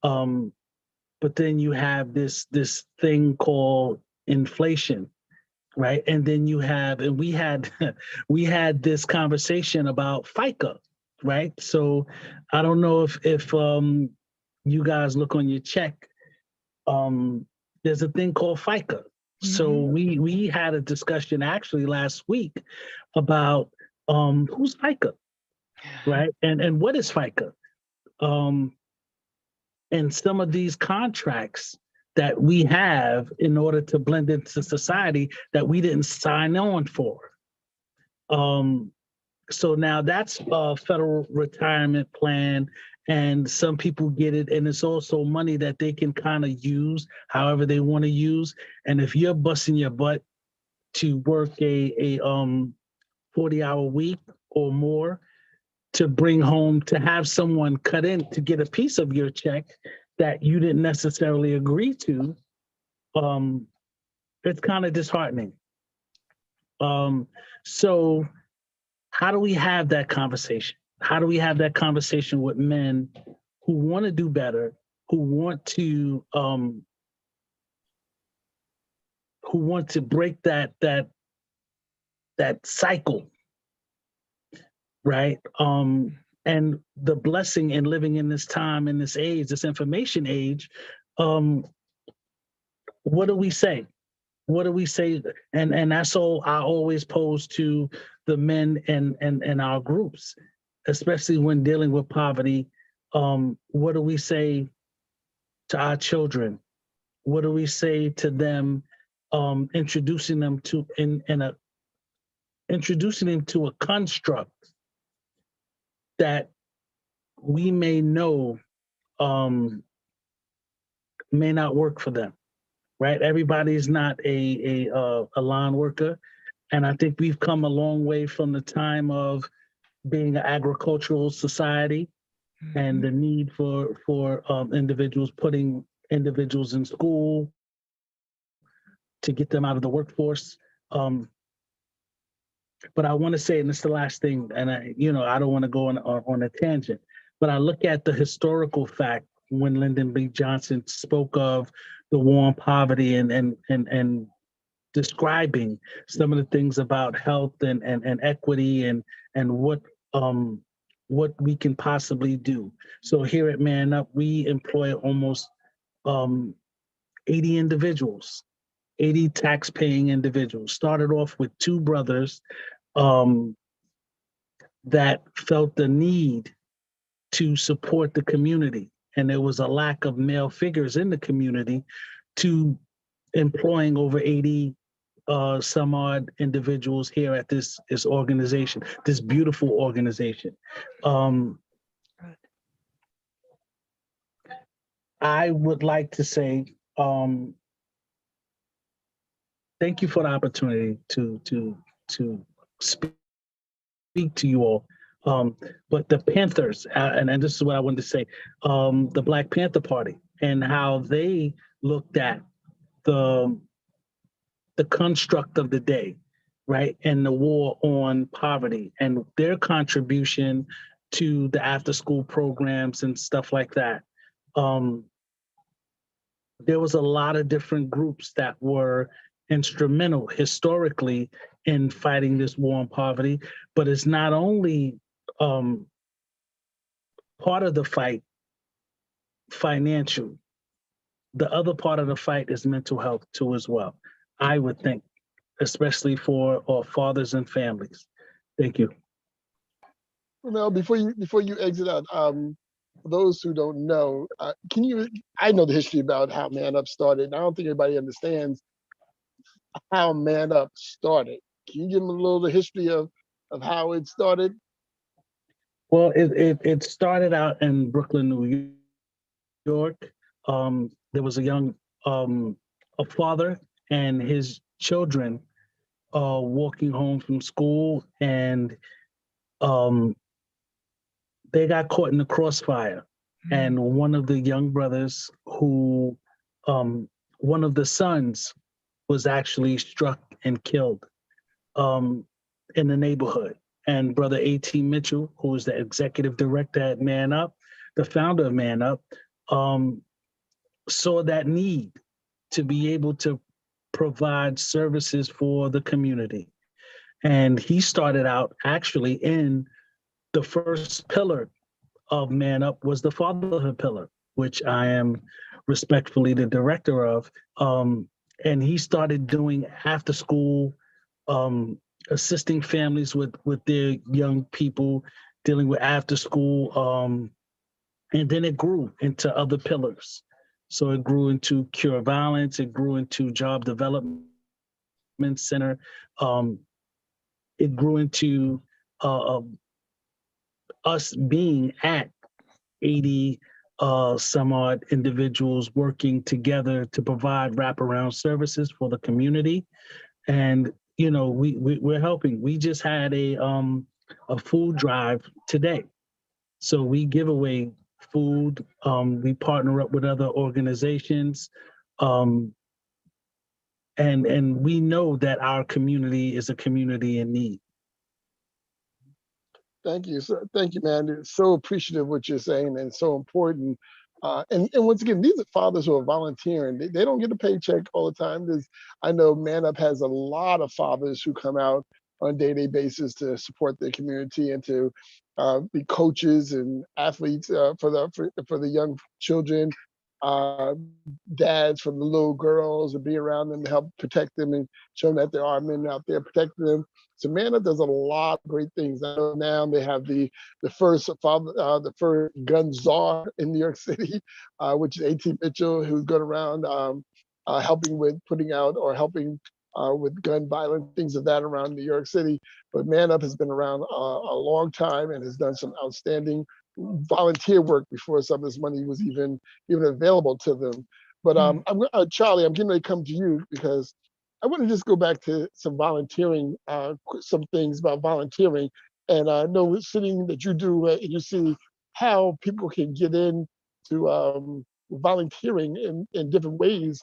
but then you have this thing called inflation, right? And then you have, and we had we had this conversation about FICA, right? So I don't know if you guys look on your check, there's a thing called FICA. So we had a discussion actually last week about who's FICA, right? And what is FICA? And some of these contracts that we have in order to blend into society that we didn't sign on for. So now that's a federal retirement plan, and some people get it, and it's also money that they can kind of use however they want to use. And if you're busting your butt to work a 40-hour week or more to bring home, to have someone cut in to get a piece of your check that you didn't necessarily agree to, it's kind of disheartening. So how do we have that conversation? How do we have that conversation with men who want to do better, who want to break that cycle, right? And the blessing in living in this time, in this age, this information age, what do we say? What do we say? And that's all I always pose to the men and our groups, especially when dealing with poverty. What do we say to our children? What do we say to them? Introducing them to a construct that we may know may not work for them, right? Everybody's not a line worker. And I think we've come a long way from the time of being an agricultural society and the need for individuals, putting individuals in school to get them out of the workforce. But I want to say, and it's the last thing, and I don't want to go on a tangent, but I look at the historical fact when Lyndon B. Johnson spoke of the war on poverty and describing some of the things about health and equity and what we can possibly do. So here at Man Up, we employ almost 80 individuals, 80 tax-paying individuals. Started off with two brothers that felt the need to support the community. And there was a lack of male figures in the community to employing over 80 some odd individuals here at this organization, this beautiful organization. I would like to say thank you for the opportunity to speak to you all. But the Panthers, and this is what I wanted to say, the Black Panther Party and how they looked at the construct of the day, right? And the war on poverty and their contribution to the after-school programs and stuff like that. There was a lot of different groups that were instrumental historically in fighting this war on poverty, but it's not only part of the fight financial. The other part of the fight is mental health too as well, I would think, especially for fathers and families. Thank you. Well, before you exit out, for those who don't know, I know the history about how Man Up started, and I don't think everybody understands how Man Up started. Can you give them a little the history of how it started? Well, it started out in Brooklyn, New York. There was a young a father and his children walking home from school, and they got caught in the crossfire. And one of the young brothers who, one of the sons was actually struck and killed in the neighborhood. And Brother A.T. Mitchell, who is the executive director at Man Up, the founder of Man Up, saw that need to be able to provide services for the community. And he started out actually in the first pillar of Man Up was the fatherhood pillar, which I am respectfully the director of. And he started doing after school, assisting families with their young people, dealing with after school. And then it grew into other pillars. So it grew into Cure Violence, it grew into Job Development Center. It grew into us being at 80 some odd individuals working together to provide wraparound services for the community. And, you know, we're helping. We just had a food drive today. So we give away food. We partner up with other organizations. And we know that our community is a community in need. Thank you. So, thank you, man. It's so appreciative what you're saying and so important. And once again, these are fathers who are volunteering. They don't get a paycheck all the time. I know Man Up has a lot of fathers who come out on a day-to-day basis to support their community and to be coaches and athletes for the young children, dads for the little girls, and be around them to help protect them and show them that there are men out there protecting them. So Man Up does a lot of great things. I know now they have the first gun czar in New York City, which is A.T. Mitchell, who's going around helping with putting out or helping with gun violence, things of that around New York City. But Man Up has been around a long time and has done some outstanding volunteer work before some of this money was even available to them. But Charlie, I'm getting ready to come to you because I want to just go back to some volunteering, some things about volunteering. And I know sitting that you do, and you see how people can get into volunteering in different ways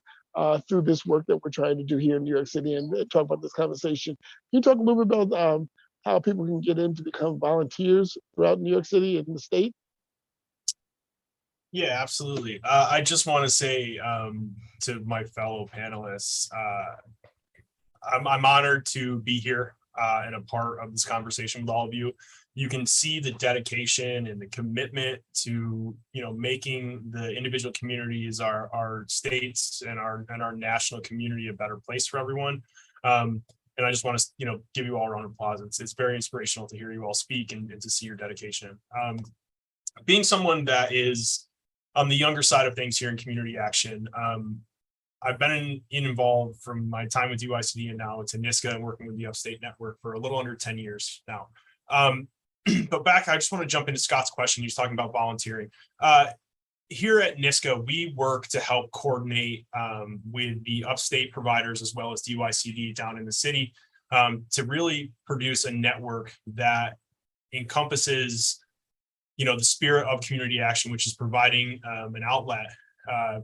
through this work that we're trying to do here in New York City and talk about this conversation. Can you talk a little bit about how people can get in to become volunteers throughout New York City and the state? Yeah, absolutely. I just want to say to my fellow panelists, I'm honored to be here and a part of this conversation with all of you. You can see the dedication and the commitment to, you know, making the individual communities, our states and our national community a better place for everyone. And I just want to, you know, give you all a round of applause. It's very inspirational to hear you all speak and to see your dedication. Being someone that is on the younger side of things here in community action, I've been involved from my time with DYCD and now to NYSCA and working with the Upstate Network for a little under 10 years now. But back, I just want to jump into Scott's question. He's talking about volunteering. Here at NYSCA, we work to help coordinate with the upstate providers as well as DYCD down in the city to really produce a network that encompasses, you know, the spirit of community action, which is providing an outlet,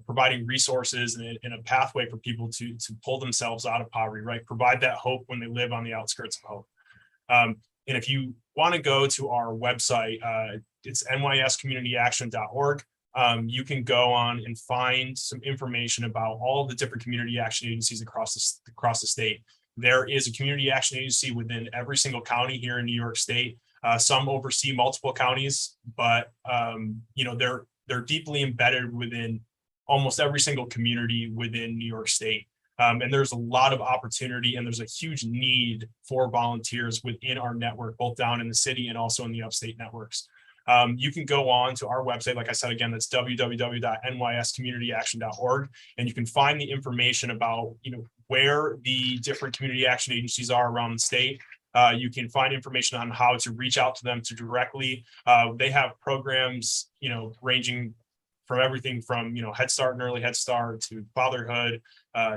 providing resources and a pathway for people to pull themselves out of poverty, right? Provide that hope when they live on the outskirts of hope. And if you want to go to our website, it's nyscommunityaction.org. You can go on and find some information about all the different community action agencies across the state. There is a community action agency within every single county here in New York State. Some oversee multiple counties, but you know, they're deeply embedded within almost every single community within New York State. And there's a lot of opportunity and there's a huge need for volunteers within our network, both down in the city and also in the upstate networks. You can go on to our website. Like I said, again, that's www.nyscommunityaction.org. And you can find the information about, you know, where the different community action agencies are around the state. You can find information on how to reach out to them to directly. They have programs, you know, ranging from everything from, you know, Head Start and Early Head Start to fatherhood,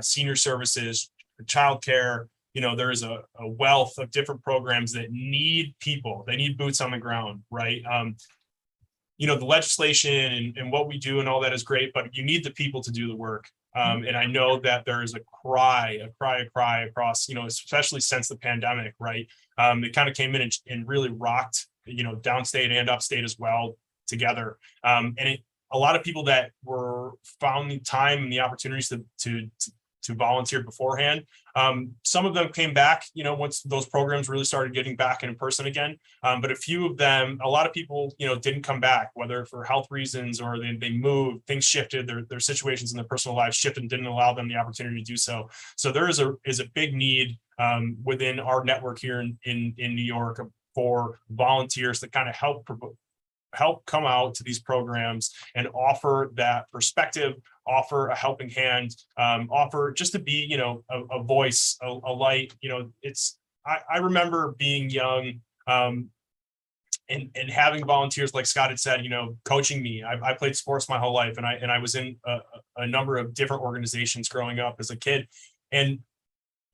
senior services, childcare. You know, there is a wealth of different programs that need people. They need boots on the ground, right? You know, the legislation and what we do and all that is great, but you need the people to do the work. And I know that there is a cry across, you know, especially since the pandemic, right? It kind of came in and really rocked, you know, downstate and upstate as well together. And a lot of people that found the time and the opportunities to to volunteer beforehand. Some of them came back, you know, once those programs really started getting back in person again. But a few of them, a lot of people, you know, didn't come back, whether for health reasons or they moved, things shifted, their situations in their personal lives shifted and didn't allow them the opportunity to do so. So there is a big need within our network here in New York for volunteers to kind of help come out to these programs and offer that perspective, offer a helping hand, offer just to be, you know, a voice, a light. You know, I remember being young and having volunteers, like Scott had said, you know, coaching me. I played sports my whole life, and I was in a number of different organizations growing up as a kid. And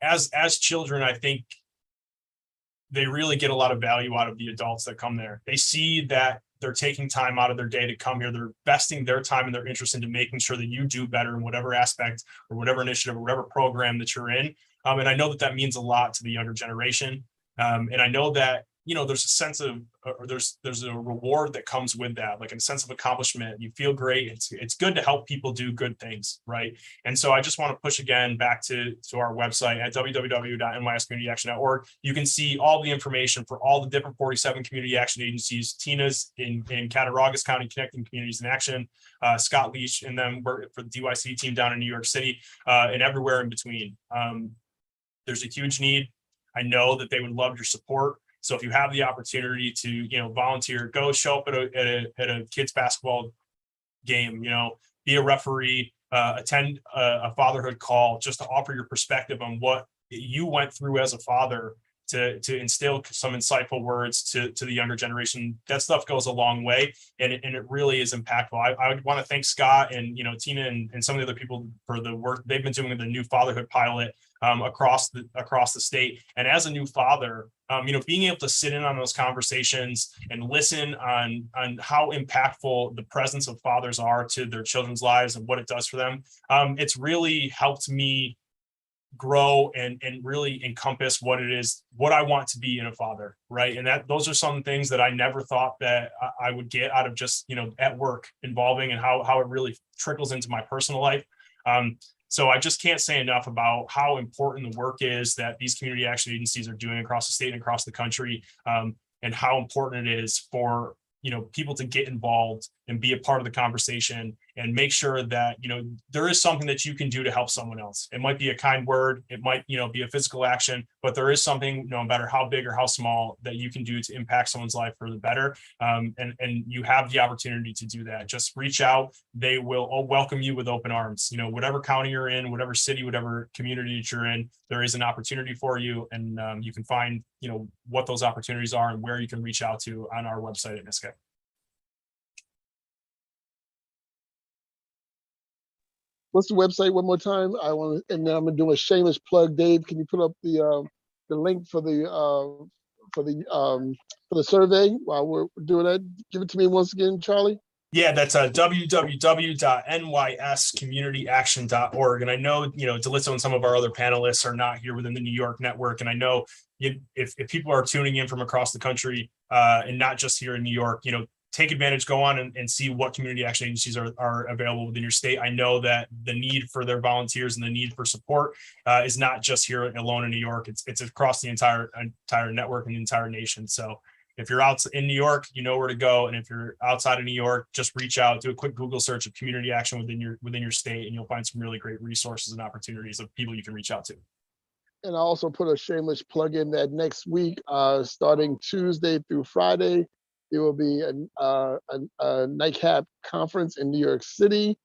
as children, I think they really get a lot of value out of the adults that come there. They see that they're taking time out of their day to come here. They're investing their time and their interest into making sure that you do better in whatever aspect or whatever initiative or whatever program that you're in. And I know that means a lot to the younger generation. And I know that, you know, there's a sense of, or there's a reward that comes with that, like a sense of accomplishment. You feel great. It's good to help people do good things, right? And so I just want to push again back to our website at www.nyscommunityaction.org. You can see all the information for all the different 47 community action agencies. Tina's in Cattaraugus County, Connecting Communities in Action. Scott Leach and them work for the DYCD team down in New York City, and everywhere in between. There's a huge need. I know that they would love your support. So if you have the opportunity to, you know, volunteer, go show up at a kids basketball game, you know, be a referee, attend a fatherhood call, just to offer your perspective on what you went through as a father, to instill some insightful words to the younger generation. That stuff goes a long way, and it really is impactful. I would want to thank Scott and, you know, Tina and some of the other people for the work they've been doing with the new fatherhood pilot across the state. And as a new father, you know, being able to sit in on those conversations and listen on how impactful the presence of fathers are to their children's lives and what it does for them, it's really helped me grow and really encompass what it is, what I want to be in a father, right? And those are some things that I never thought that I would get out of just, you know, at work involving, and how it really trickles into my personal life. So I just can't say enough about how important the work is that these community action agencies are doing across the state and across the country, and how important it is for, you know, people to get involved and be a part of the conversation and make sure that, you know, there is something that you can do to help someone else. It might be a kind word, it might, you know, be a physical action, but there is something, no matter how big or how small, that you can do to impact someone's life for the better. And you have the opportunity to do that. Just reach out. They will welcome you with open arms. You know, whatever county you're in, whatever city, whatever community that you're in, there is an opportunity for you. And you can find, you know, what those opportunities are and where you can reach out to on our website at NYSCA. What's the website one more time? And then I'm gonna do a shameless plug. Dave, can you put up the link for the survey while we're doing that? Give it to me once again, Charlie. Yeah, that's www.nyscommunityaction.org. And I know, you know, DeLizzo and some of our other panelists are not here within the New York network. And I know if people are tuning in from across the country, and not just here in New York, you know, take advantage, go on and see what community action agencies are available within your state. I know that the need for their volunteers and the need for support is not just here alone in New York. It's across the entire network and the entire nation. So if you're out in New York, you know where to go. And if you're outside of New York, just reach out, do a quick Google search of community action within your state, and you'll find some really great resources and opportunities of people you can reach out to. And I also put a shameless plug in that next week, starting Tuesday through Friday, there will be a nightcap conference in New York City.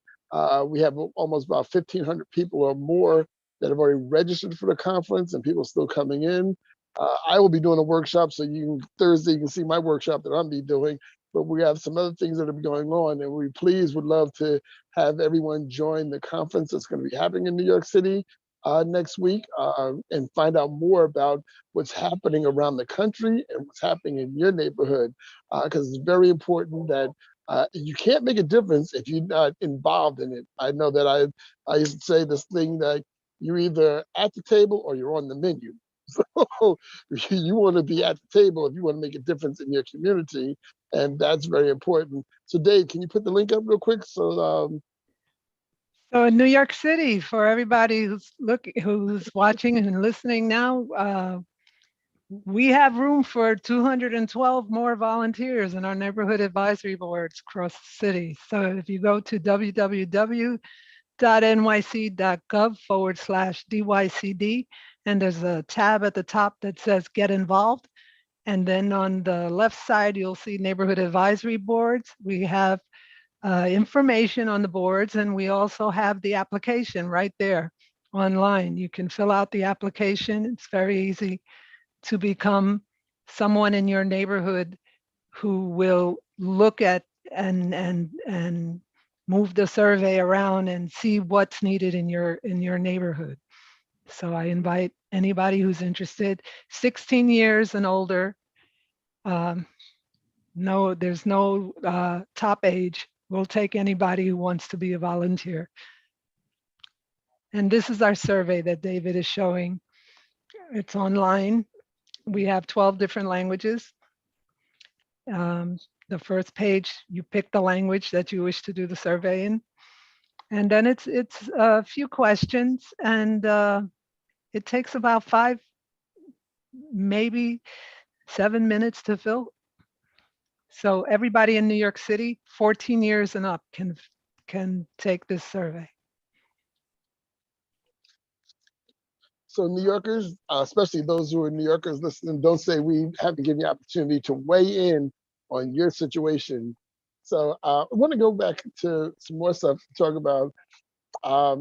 We have almost about 1,500 people or more that have already registered for the conference, and people still coming in. I will be doing a workshop, so Thursday you can see my workshop that I'll be doing. But we have some other things that are going on, and we would love to have everyone join the conference that's going to be happening in New York City next week, and find out more about what's happening around the country and what's happening in your neighborhood, because it's very important that you can't make a difference if you're not involved in it. I know that I used to say this thing that you're either at the table or you're on the menu. So you want to be at the table if you want to make a difference in your community, and that's very important. So Dave, can you put the link up real quick so So in New York City, for everybody who's watching and listening now, we have room for 212 more volunteers in our neighborhood advisory boards across the city. So if you go to www.nyc.gov/DYCD, and there's a tab at the top that says Get Involved. And then on the left side, you'll see neighborhood advisory boards. We have information on the boards, and we also have the application right there online. You can fill out the application. It's very easy to become someone in your neighborhood who will look at and move the survey around and see what's needed in your neighborhood. So I invite anybody who's interested, 16 years and older. No, there's no top age. We'll take anybody who wants to be a volunteer. And this is our survey that David is showing. It's online. We have 12 different languages. The first page, you pick the language that you wish to do the survey in. And then it's a few questions, and it takes about 5, maybe 7 minutes to fill. So everybody in New York City, 14 years and up can take this survey. So New Yorkers, especially those who are New Yorkers listening, don't say we haven't given you opportunity to weigh in on your situation. So I want to go back to some more stuff to talk about. I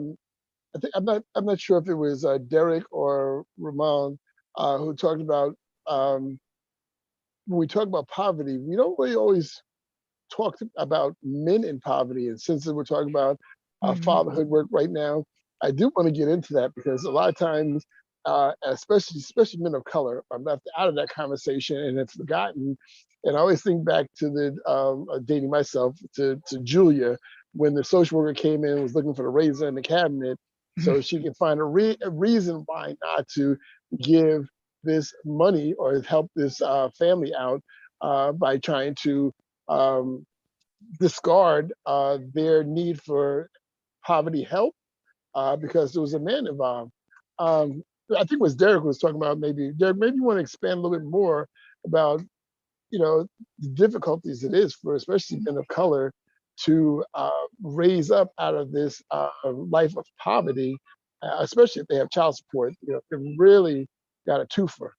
think I'm not sure if it was Derek or Ramon who talked about when we talk about poverty, we don't really always talk about men in poverty. And since we're talking about fatherhood work right now, I do want to get into that because a lot of times, especially men of color, are left out of that conversation and have forgotten. And I always think back to the dating myself to Julia when the social worker came in and was looking for the razor in the cabinet, so she could find a reason why not to give this money or help this family out by trying to discard their need for poverty help because there was a man involved. I think it was Derek was talking about Derek, maybe you want to expand a little bit more about, the difficulties it is for especially men of color to raise up out of this life of poverty, especially if they have child support. They really got a twofer.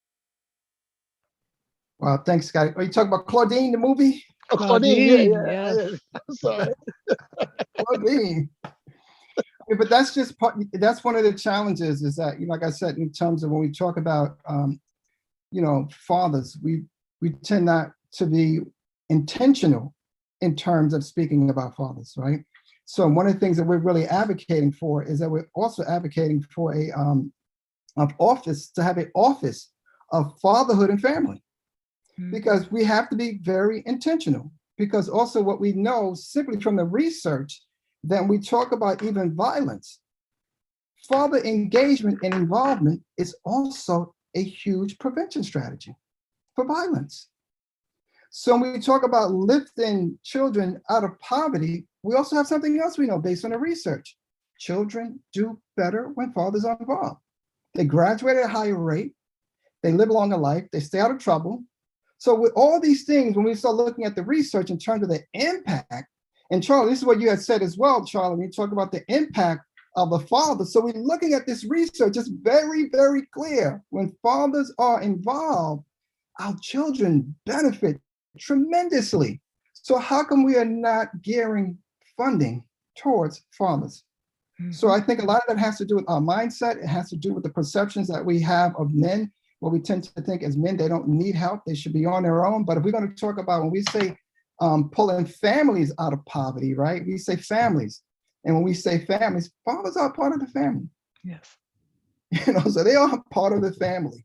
Wow, thanks, Scott. Are you talking about Claudine, the movie? Oh, Claudine, yeah. Yes. I'm sorry. Claudine. Yeah, but that's just part, that's one of the challenges is that, like I said, in terms of when we talk about, fathers, we tend not to be intentional in terms of speaking about fathers, right? So one of the things that we're really advocating for is that we're also advocating for a office, to have an office of fatherhood and family, because we have to be very intentional. Because also what we know simply from the research, that we talk about even violence, father engagement and involvement is also a huge prevention strategy for violence. So when we talk about lifting children out of poverty, we also have something else we know based on the research. Children do better when fathers are involved. They graduate at a higher rate, they live a longer life, they stay out of trouble. So with all these things, when we start looking at the research in terms of the impact, and Charlie, this is what you had said as well, Charlie, when you talk about the impact of the father. So we're looking at this research, it's very, very clear. When fathers are involved, our children benefit tremendously. So how come we are not gearing funding towards fathers? So I think a lot of that has to do with our mindset. It has to do with the perceptions that we have of men, where we tend to think as men, they don't need help, they should be on their own. But if we're going to talk about, when we say pulling families out of poverty, right? We say families. And when we say families, fathers are part of the family. Yes. So they are part of the family.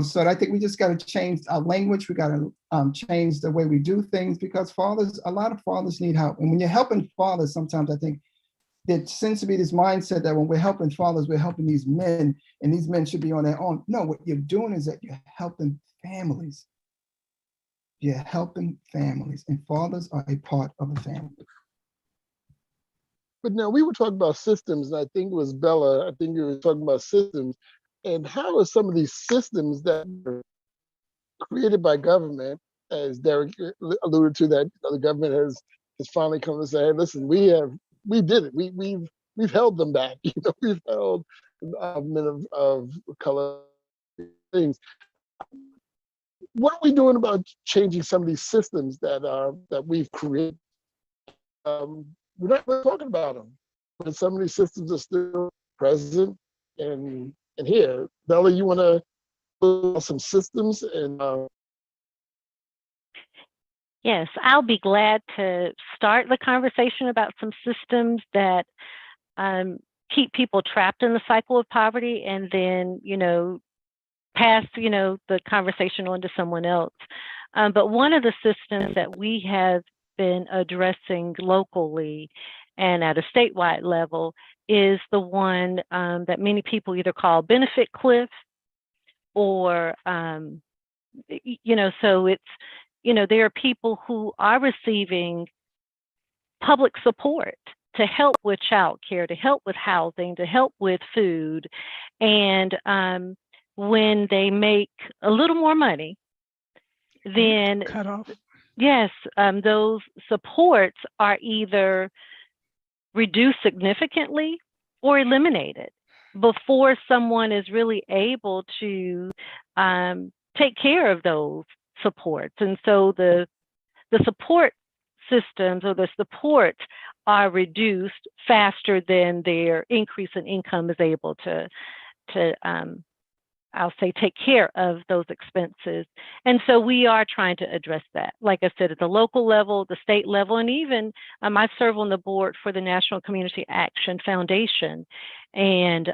So I think we just got to change our language. We got to change the way we do things, because a lot of fathers need help. And when you're helping fathers, sometimes I think there seems to be this mindset that when we're helping fathers, we're helping these men, and these men should be on their own. No, what you're doing is that you're helping families. You're helping families, and fathers are a part of the family. But now we were talking about systems, and I think it was Bella, I think you were talking about systems, and how are some of these systems that were created by government, as Derek alluded to, that the government has finally come to say, hey, listen, we did it. We've held them back. We've held men of color things. What are we doing about changing some of these systems that we've created? We're not really talking about them, but some of these systems are still present and here. Bella, you want to build some systems and Yes, I'll be glad to start the conversation about some systems that keep people trapped in the cycle of poverty, and then, pass, the conversation on to someone else. But one of the systems that we have been addressing locally and at a statewide level is the one that many people either call benefit cliff, or, so it's, there are people who are receiving public support to help with childcare, to help with housing, to help with food. And when they make a little more money, then cut off. Yes, those supports are either reduced significantly or eliminated before someone is really able to take care of those supports. And so the support systems or the supports are reduced faster than their increase in income is able to I'll say, take care of those expenses. And so we are trying to address that, like I said, at the local level, the state level, and even I serve on the board for the National Community Action Foundation. And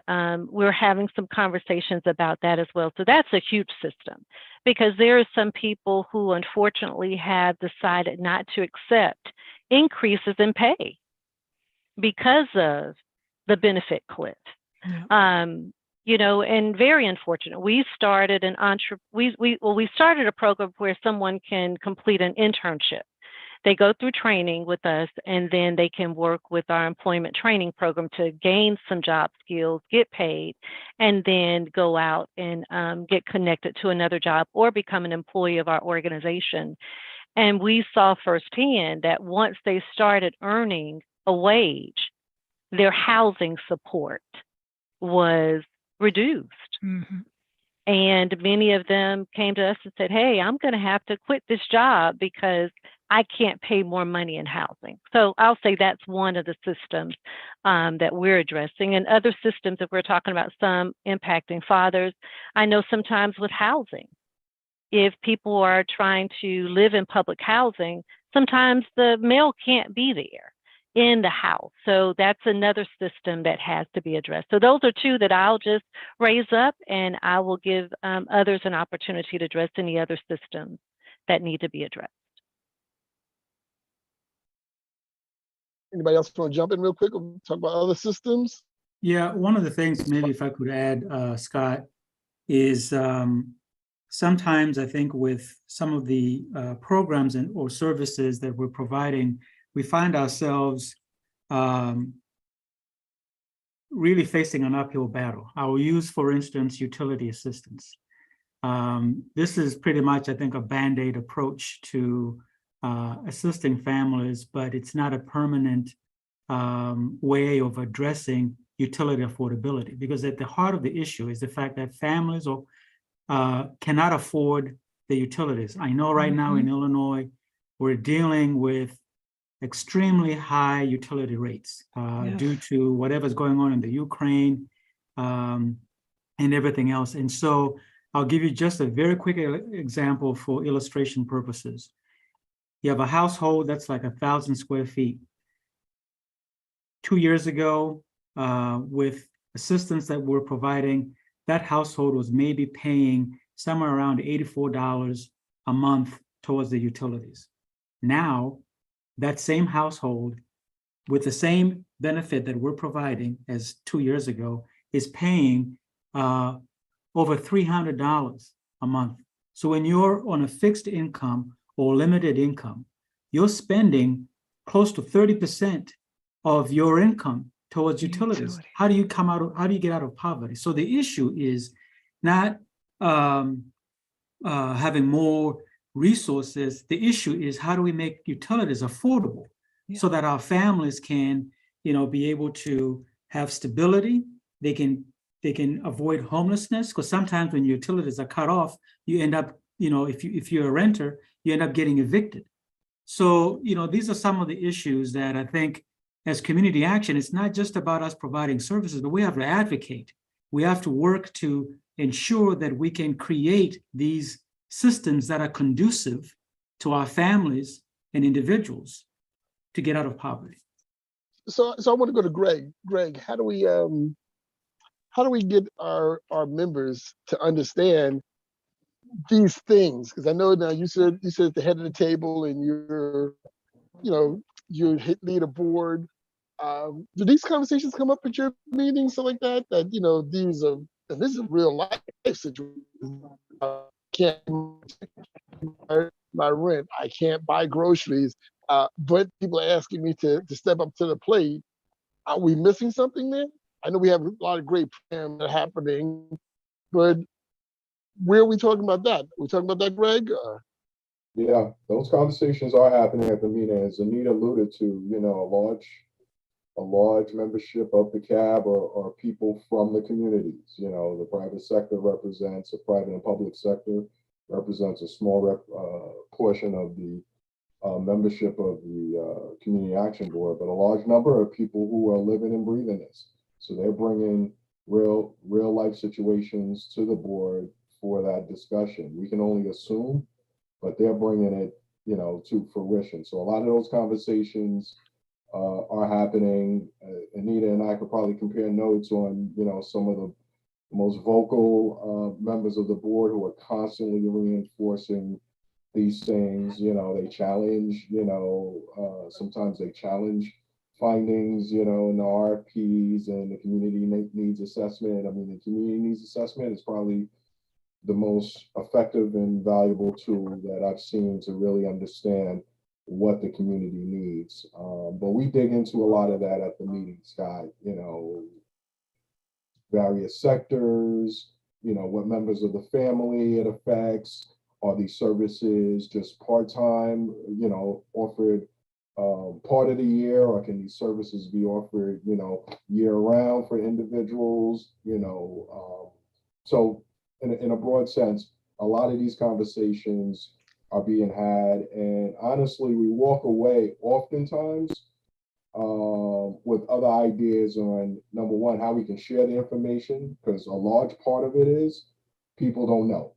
we're having some conversations about that as well. So that's a huge system, because there are some people who unfortunately have decided not to accept increases in pay because of the benefit cliff. Yeah. And very unfortunate. We started we started a program where someone can complete an internship. They go through training with us, and then they can work with our employment training program to gain some job skills, get paid, and then go out and get connected to another job or become an employee of our organization. And we saw firsthand that once they started earning a wage, their housing support was reduced. Mm-hmm. And many of them came to us and said, hey, I'm going to have to quit this job because I can't pay more money in housing. So I'll say that's one of the systems that we're addressing. And other systems that we're talking about, some impacting fathers. I know sometimes with housing, if people are trying to live in public housing, sometimes the male can't be there in the house. So that's another system that has to be addressed. So those are two that I'll just raise up, and I will give others an opportunity to address any other systems that need to be addressed. Anybody else want to jump in real quick and talk about other systems? Yeah, one of the things, maybe if I could add, Scott, is sometimes I think with some of the programs or services that we're providing, we find ourselves really facing an uphill battle. I will use, for instance, utility assistance. This is pretty much, I think, a Band-Aid approach to assisting families, but it's not a permanent way of addressing utility affordability, because at the heart of the issue is the fact that families cannot afford the utilities. I know right now in Illinois, we're dealing with extremely high utility rates due to whatever's going on in the Ukraine and everything else. And so I'll give you just a very quick example for illustration purposes. You have a household that's like 1,000 square feet. 2 years ago, with assistance that we're providing, that household was maybe paying somewhere around $84 a month towards the utilities. Now, that same household with the same benefit that we're providing as 2 years ago is paying over $300 a month. So when you're on a fixed income or limited income, you're spending close to 30% of your income towards utilities. How do you get out of poverty? So the issue is not having more resources. The issue is how do we make utilities affordable so that our families can, be able to have stability. They can avoid homelessness, because sometimes when utilities are cut off, you end up, if you're a renter, you end up getting evicted. So, these are some of the issues that I think as community action, it's not just about us providing services, but we have to advocate. We have to work to ensure that we can create these systems that are conducive to our families and individuals to get out of poverty. So I want to go to Greg. Greg, how do we get our members to understand these things? Because I know now you said at the head of the table and you lead a board. Do these conversations come up at your meetings, stuff like that? That this is a real life situation. I can't pay my rent. I can't buy groceries. But people are asking me to step up to the plate. Are we missing something there? I know we have a lot of great programs that are happening, but where are we talking about that? Are we talking about that, Greg? Yeah, those conversations are happening at the meeting. As Anita alluded to, a large membership of the CAB are people from the communities. The private sector represents, the private and public sector represents a small portion of the membership of the Community Action Board, but a large number of people who are living and breathing this. So they're bringing real life situations to the board for that discussion. We can only assume, but they're bringing it, to fruition. So a lot of those conversations are happening. Anita and I could probably compare notes on, some of the most vocal members of the board who are constantly reinforcing these things. They challenge, sometimes they challenge findings, in the RFPs and the community needs assessment. I mean, the community needs assessment is probably the most effective and valuable tool that I've seen to really understand what the community needs. But we dig into a lot of that at the meeting, Scott, various sectors, what members of the family it affects. Are these services just part-time, offered part of the year, or can these services be offered, year-round for individuals? So in a broad sense, a lot of these conversations are being had, and honestly, we walk away oftentimes with other ideas on, number one, how we can share the information, because a large part of it is people don't know.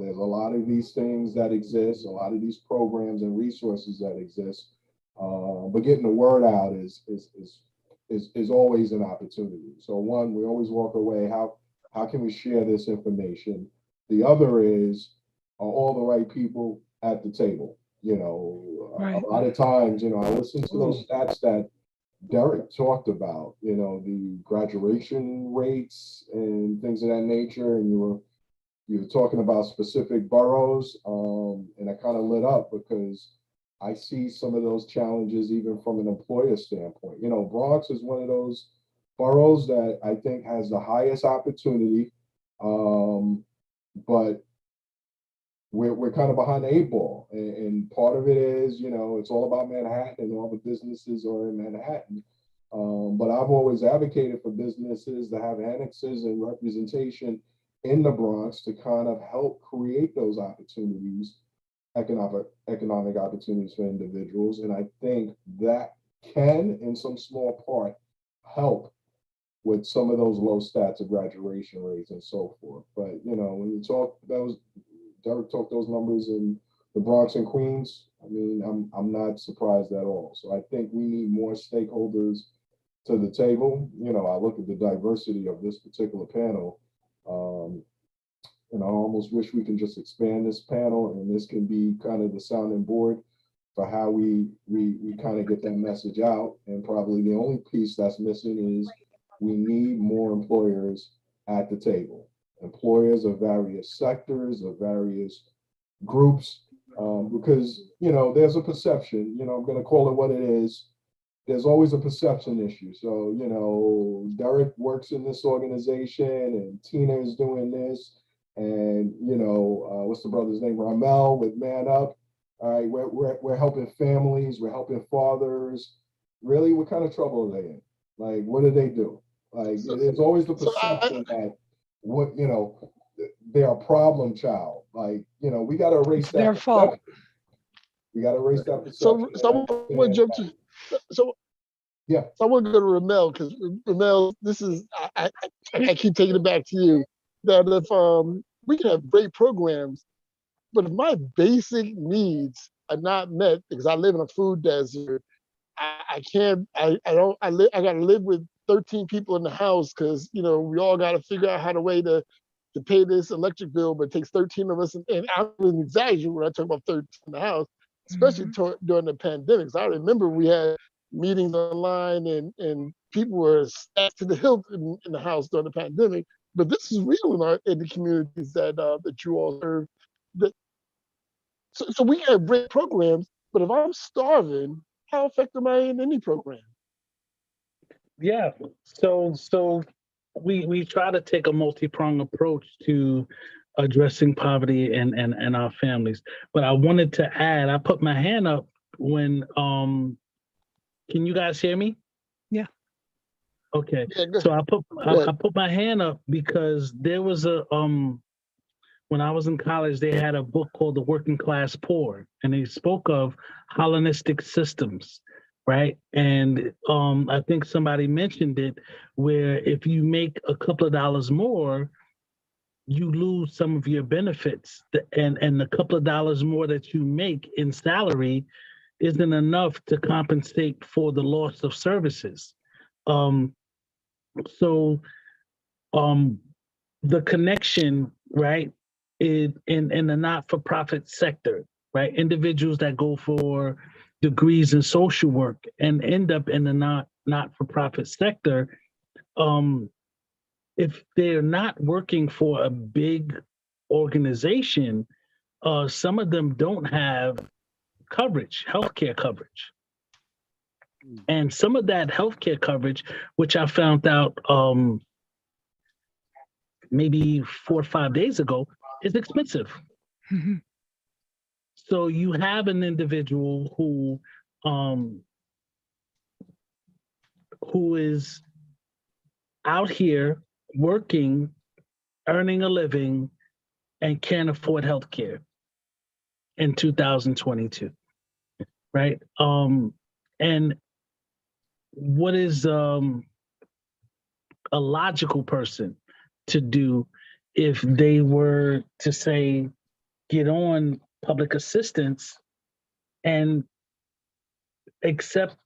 There's a lot of these things that exist, a lot of these programs and resources that exist, but getting the word out is always an opportunity. So one, we always walk away, how can we share this information? The other is, are all the right people at the table? Right. A lot of times, I listen to those stats that Derek talked about, the graduation rates and things of that nature, and you were talking about specific boroughs, and I kind of lit up because I see some of those challenges even from an employer standpoint. Bronx is one of those boroughs that I think has the highest opportunity, but we're kind of behind the 8 ball, and part of it is, it's all about Manhattan and all the businesses are in Manhattan. But I've always advocated for businesses to have annexes and representation in the Bronx to kind of help create those opportunities, economic opportunities for individuals. And I think that can, in some small part, help with some of those low stats of graduation rates and so forth. But, when you talk Derek talked those numbers in the Bronx and Queens, I mean, I'm not surprised at all. So I think we need more stakeholders to the table. I look at the diversity of this particular panel, and I almost wish we can just expand this panel, and this can be kind of the sounding board for how we kind of get that message out. And probably the only piece that's missing is we need more employers at the table. Employers of various sectors, of various groups, because, there's a perception, I'm going to call it what it is. there's always a perception issue. So, you know, Derek works in this organization and Tina is doing this. And, you know, what's the brother's name? Ramel with Man Up. All right, we're helping families, we're helping fathers. Really, what kind of trouble are they in? Like, what do they do? Like, there's always the perception that what, you know, they're a problem child. Like, you know, we got to erase that. Their fault. We got to erase that perception. So I want to jump to, yeah. So I want to go to Ramel, because Ramel, this is, I keep taking it back to you, that if we can have great programs, but if my basic needs are not met, because I live in a food desert, I gotta live with 13 people in the house, because, you know, we all gotta figure out how to way to pay this electric bill, but it takes 13 of us, and I was exaggerating when I talk about 13 in the house, especially during the pandemic. So I remember we had meetings online and people were stacked to the hilt in the house during the pandemic. But this is real in the communities that you all serve. So we have great programs, but if I'm starving, how effective am I in any program? Yeah. So we try to take a multi-pronged approach to addressing poverty and our families. But I wanted to add, I put my hand up when can you guys hear me? Yeah. Okay. Yeah, So I put my hand up because there was a when I was in college, they had a book called The Working Class Poor, and they spoke of Hellenistic systems, right? And I think somebody mentioned it, where if you make a couple of dollars more, you lose some of your benefits, and the couple of dollars more that you make in salary isn't enough to compensate for the loss of services. So the connection, right, in the not-for-profit sector, right, individuals that go for degrees in social work and end up in the not-for-profit sector, if they're not working for a big organization, some of them don't have coverage, healthcare coverage. And some of that healthcare coverage, which I found out maybe 4 or 5 days ago, is expensive. Mm-hmm. So you have an individual who is out here working, earning a living, and can't afford healthcare in 2022, right? And what is a logical person to do if they were to say, get on public assistance and accept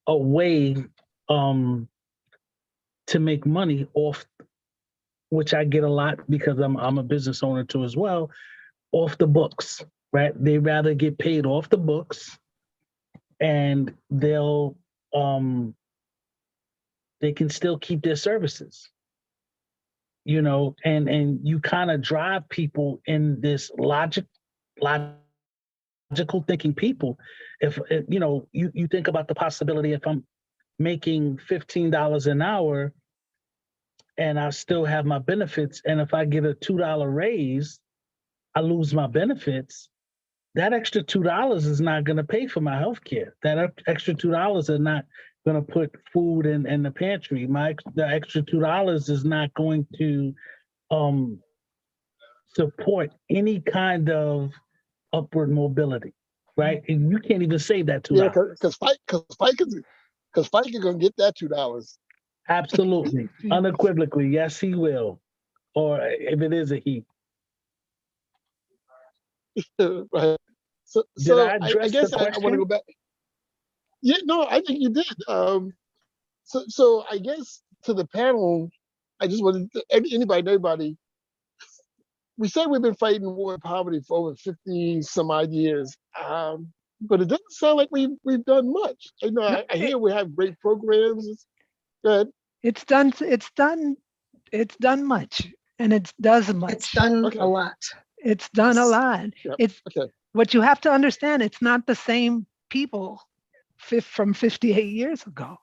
a way to make money off, which I get a lot because I'm a business owner too as well, off the books, right? They rather get paid off the books, and they'll they can still keep their services, you know, and you kind of drive people in this logical thinking people. If you know, you think about the possibility, if I'm making $15 an hour and I still have my benefits, and if I get a $2 raise, I lose my benefits. That extra $2 is not going to pay for my health care. That extra $2 are not going to put food in the pantry. The extra $2 is not going to support any kind of upward mobility, right? And you can't even save that $2. Yeah, because FICA is gonna get that $2. Absolutely, unequivocally, yes, he will, or if it is a he. Right. So I guess I want to go back. Yeah, no, I think you did. So I guess to the panel, I just wanted anybody. We say we've been fighting war and poverty for over 50 some odd years, but it doesn't sound like we've done much. You know, I hear we have great programs. Good. It's done much, and it does much. It's done a lot. It's done a lot. Yep. It's what you have to understand. It's not the same people from 58 years ago.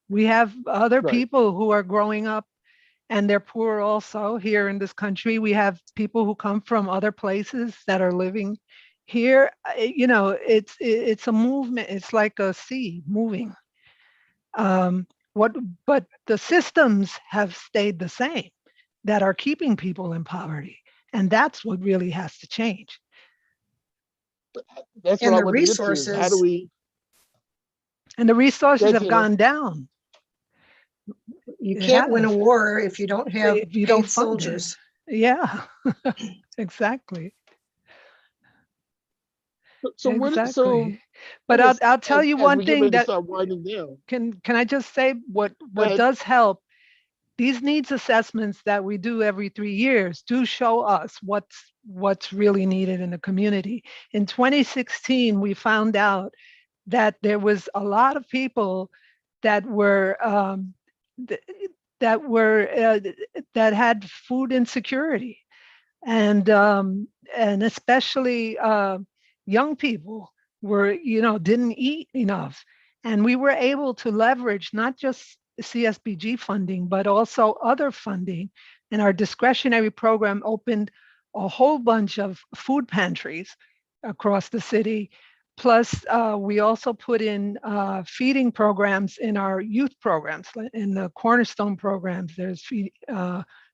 We have other Right. people who are growing up and they're poor also here in this country. We have people who come from other places that are living here. You know, it's a movement. It's like a sea moving. But the systems have stayed the same that are keeping people in poverty. And that's what really has to change. That's And what I the want to get to is how do resources, we, And the resources ahead, have Tina. gone down. you It can't win a has. war if you don't have If you don't paid fund it. soldiers. Yeah, exactly. So Exactly. But what is, I'll tell you as one we get thing ready to that start winding down, can I just say what go ahead. does help? These needs assessments that we do every 3 years do show us what's really needed in the community. In 2016, we found out that there was a lot of people that were th- that had food insecurity, and especially young people were, you know, didn't eat enough, and we were able to leverage not just CSBG funding but also other funding, and our discretionary program opened a whole bunch of food pantries across the city. Plus, we also put in feeding programs in our youth programs. In the Cornerstone programs, there's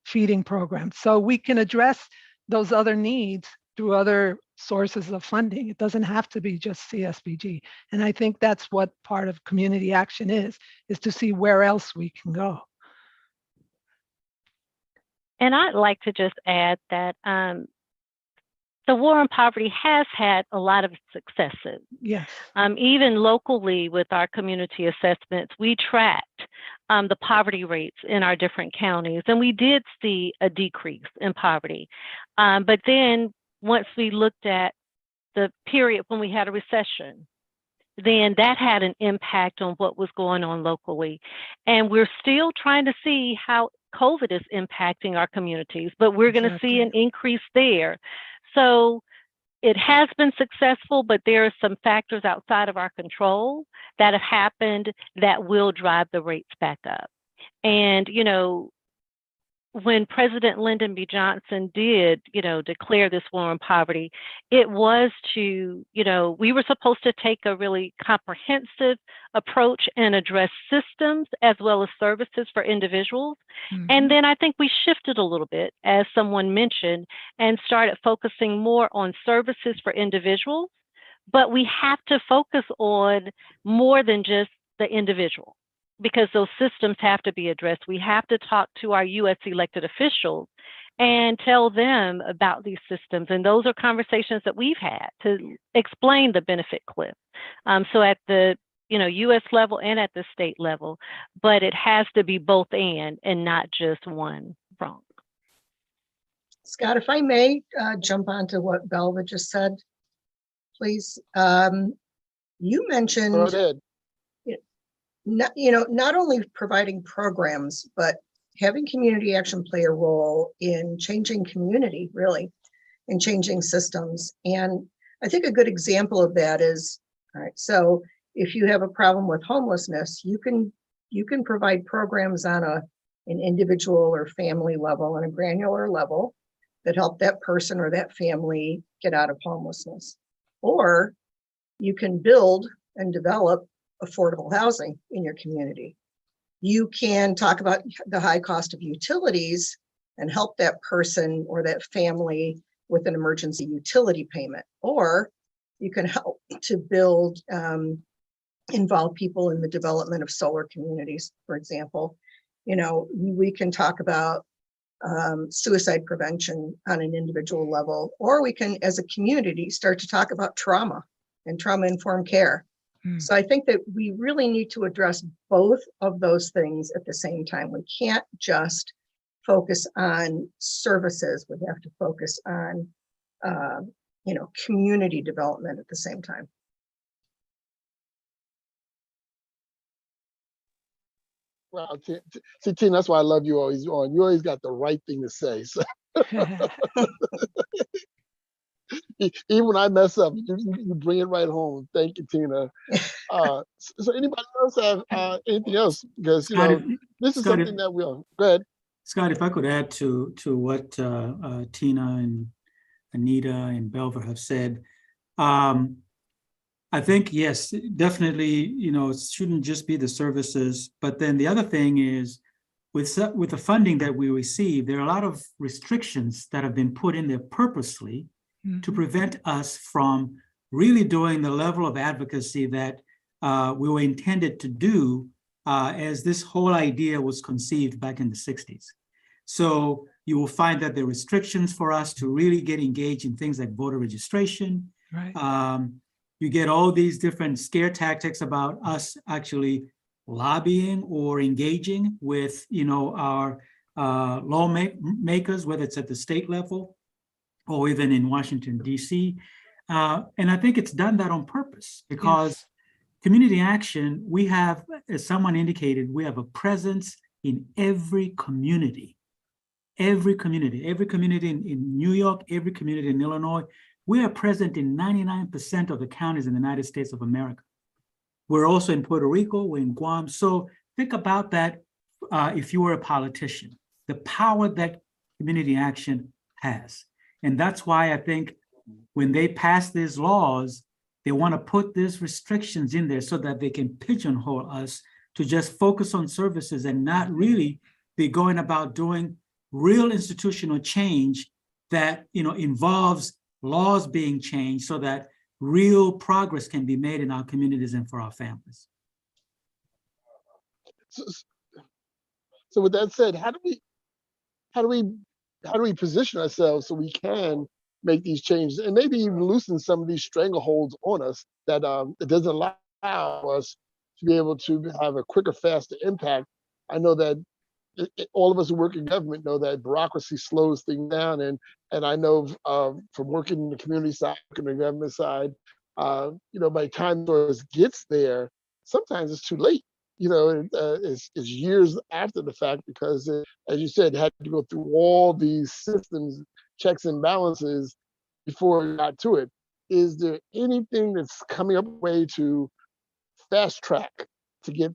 feeding programs. So we can address those other needs through other sources of funding. It doesn't have to be just CSBG. And I think that's what part of community action is to see where else we can go. And I'd like to just add that the war on poverty has had a lot of successes. Yes. Even locally with our community assessments, we tracked the poverty rates in our different counties, and we did see a decrease in poverty. But then once we looked at the period when we had a recession, then that had an impact on what was going on locally. And we're still trying to see how COVID is impacting our communities, but we're going to see an increase there. So it has been successful, but there are some factors outside of our control that have happened that will drive the rates back up. And, you know, when President Lyndon B. Johnson did, you know, declare this war on poverty, it was to, you know, we were supposed to take a really comprehensive approach and address systems as well as services for individuals. Mm-hmm. And then I think we shifted a little bit, as someone mentioned, and started focusing more on services for individuals. But we have to focus on more than just the individual, because those systems have to be addressed. We have to talk to our U.S. elected officials and tell them about these systems. And those are conversations that we've had to explain the benefit cliff. So at the U.S. level and at the state level, but it has to be both and not just one prong. Scott, if I may jump onto what Belva just said, please. You mentioned, go ahead. Not only providing programs, but having community action play a role in changing community, really, in changing systems. And I think a good example of that is, all right, so if you have a problem with homelessness, you can provide programs on an individual or family level and a granular level that help that person or that family get out of homelessness. Or you can build and develop affordable housing in your community. You can talk about the high cost of utilities and help that person or that family with an emergency utility payment. Or you can help to build, involve people in the development of solar communities, for example. We can talk about suicide prevention on an individual level, or we can, as a community, start to talk about trauma and trauma-informed care. So I think that we really need to address both of those things at the same time. We can't just focus on services. We have to focus on, community development at the same time. Wow, see, Tina, that's why I love you always on. You always got the right thing to say. So. Even when I mess up, you bring it right home. Thank you, Tina. So anybody else have anything else? Because Scott, this is Scott, something that we'll go ahead. Scott, if I could add to what Tina and Anita and Belver have said, I think, yes, definitely, it shouldn't just be the services, but then the other thing is with the funding that we receive, there are a lot of restrictions that have been put in there purposely to prevent us from really doing the level of advocacy that we were intended to do as this whole idea was conceived back in the 60s. So you will find that there are restrictions for us to really get engaged in things like voter registration. Right. You get all these different scare tactics about us actually lobbying or engaging with, our lawmakers, whether it's at the state level or even in Washington, D.C. And I think it's done that on purpose because community action, we have, as someone indicated, we have a presence in every community. Every community in New York, every community in Illinois. We are present in 99% of the counties in the United States of America. We're also in Puerto Rico, we're in Guam. So think about that if you were a politician, the power that community action has. And that's why I think when they pass these laws, they want to put these restrictions in there so that they can pigeonhole us to just focus on services and not really be going about doing real institutional change that involves laws being changed so that real progress can be made in our communities and for our families. So with that said, how do we position ourselves so we can make these changes and maybe even loosen some of these strangleholds on us that it doesn't allow us to be able to have a quicker, faster impact? I know that all of us who work in government know that bureaucracy slows things down, and I know from working in the community side, working in the government side, by the time it gets there, sometimes it's too late. It's years after the fact because, as you said, it had to go through all these systems, checks and balances before it got to it. Is there anything that's coming up a way to fast track to get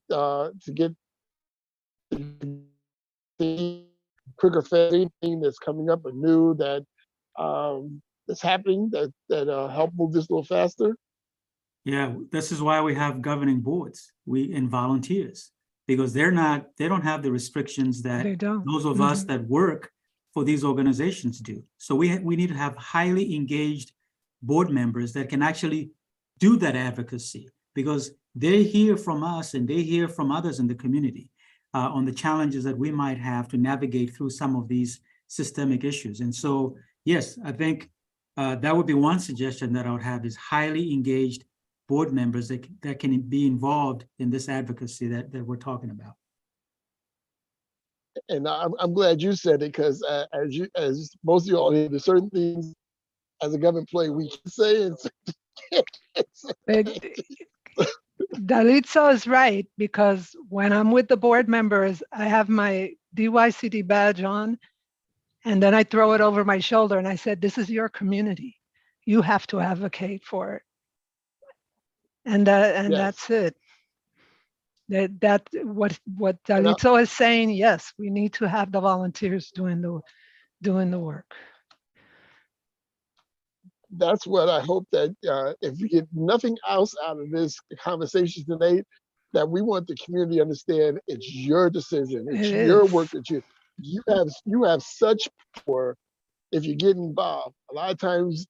quicker, fast, anything that's coming up anew that that's happening that help move this a little faster? Yeah, this is why we have governing boards and volunteers, because they don't have the restrictions that those of us that work for these organizations do. So we need to have highly engaged board members that can actually do that advocacy, because they hear from us and they hear from others in the community on the challenges that we might have to navigate through some of these systemic issues. And so, yes, I think that would be one suggestion that I would have, is highly engaged board members that can be involved in this advocacy that we're talking about. And I'm glad you said it, because as most of you all hear, there's certain things as a government employee we can say and Dalitso is right, because when I'm with the board members, I have my DYCD badge on, and then I throw it over my shoulder and I said, this is your community. You have to advocate for it. And that's it. That what Dalitso is saying, yes, we need to have the volunteers doing the work. That's what I hope, that if we get nothing else out of this conversation today, that we want the community to understand it's your decision, it's your work, that you have such power if you get involved. A lot of times,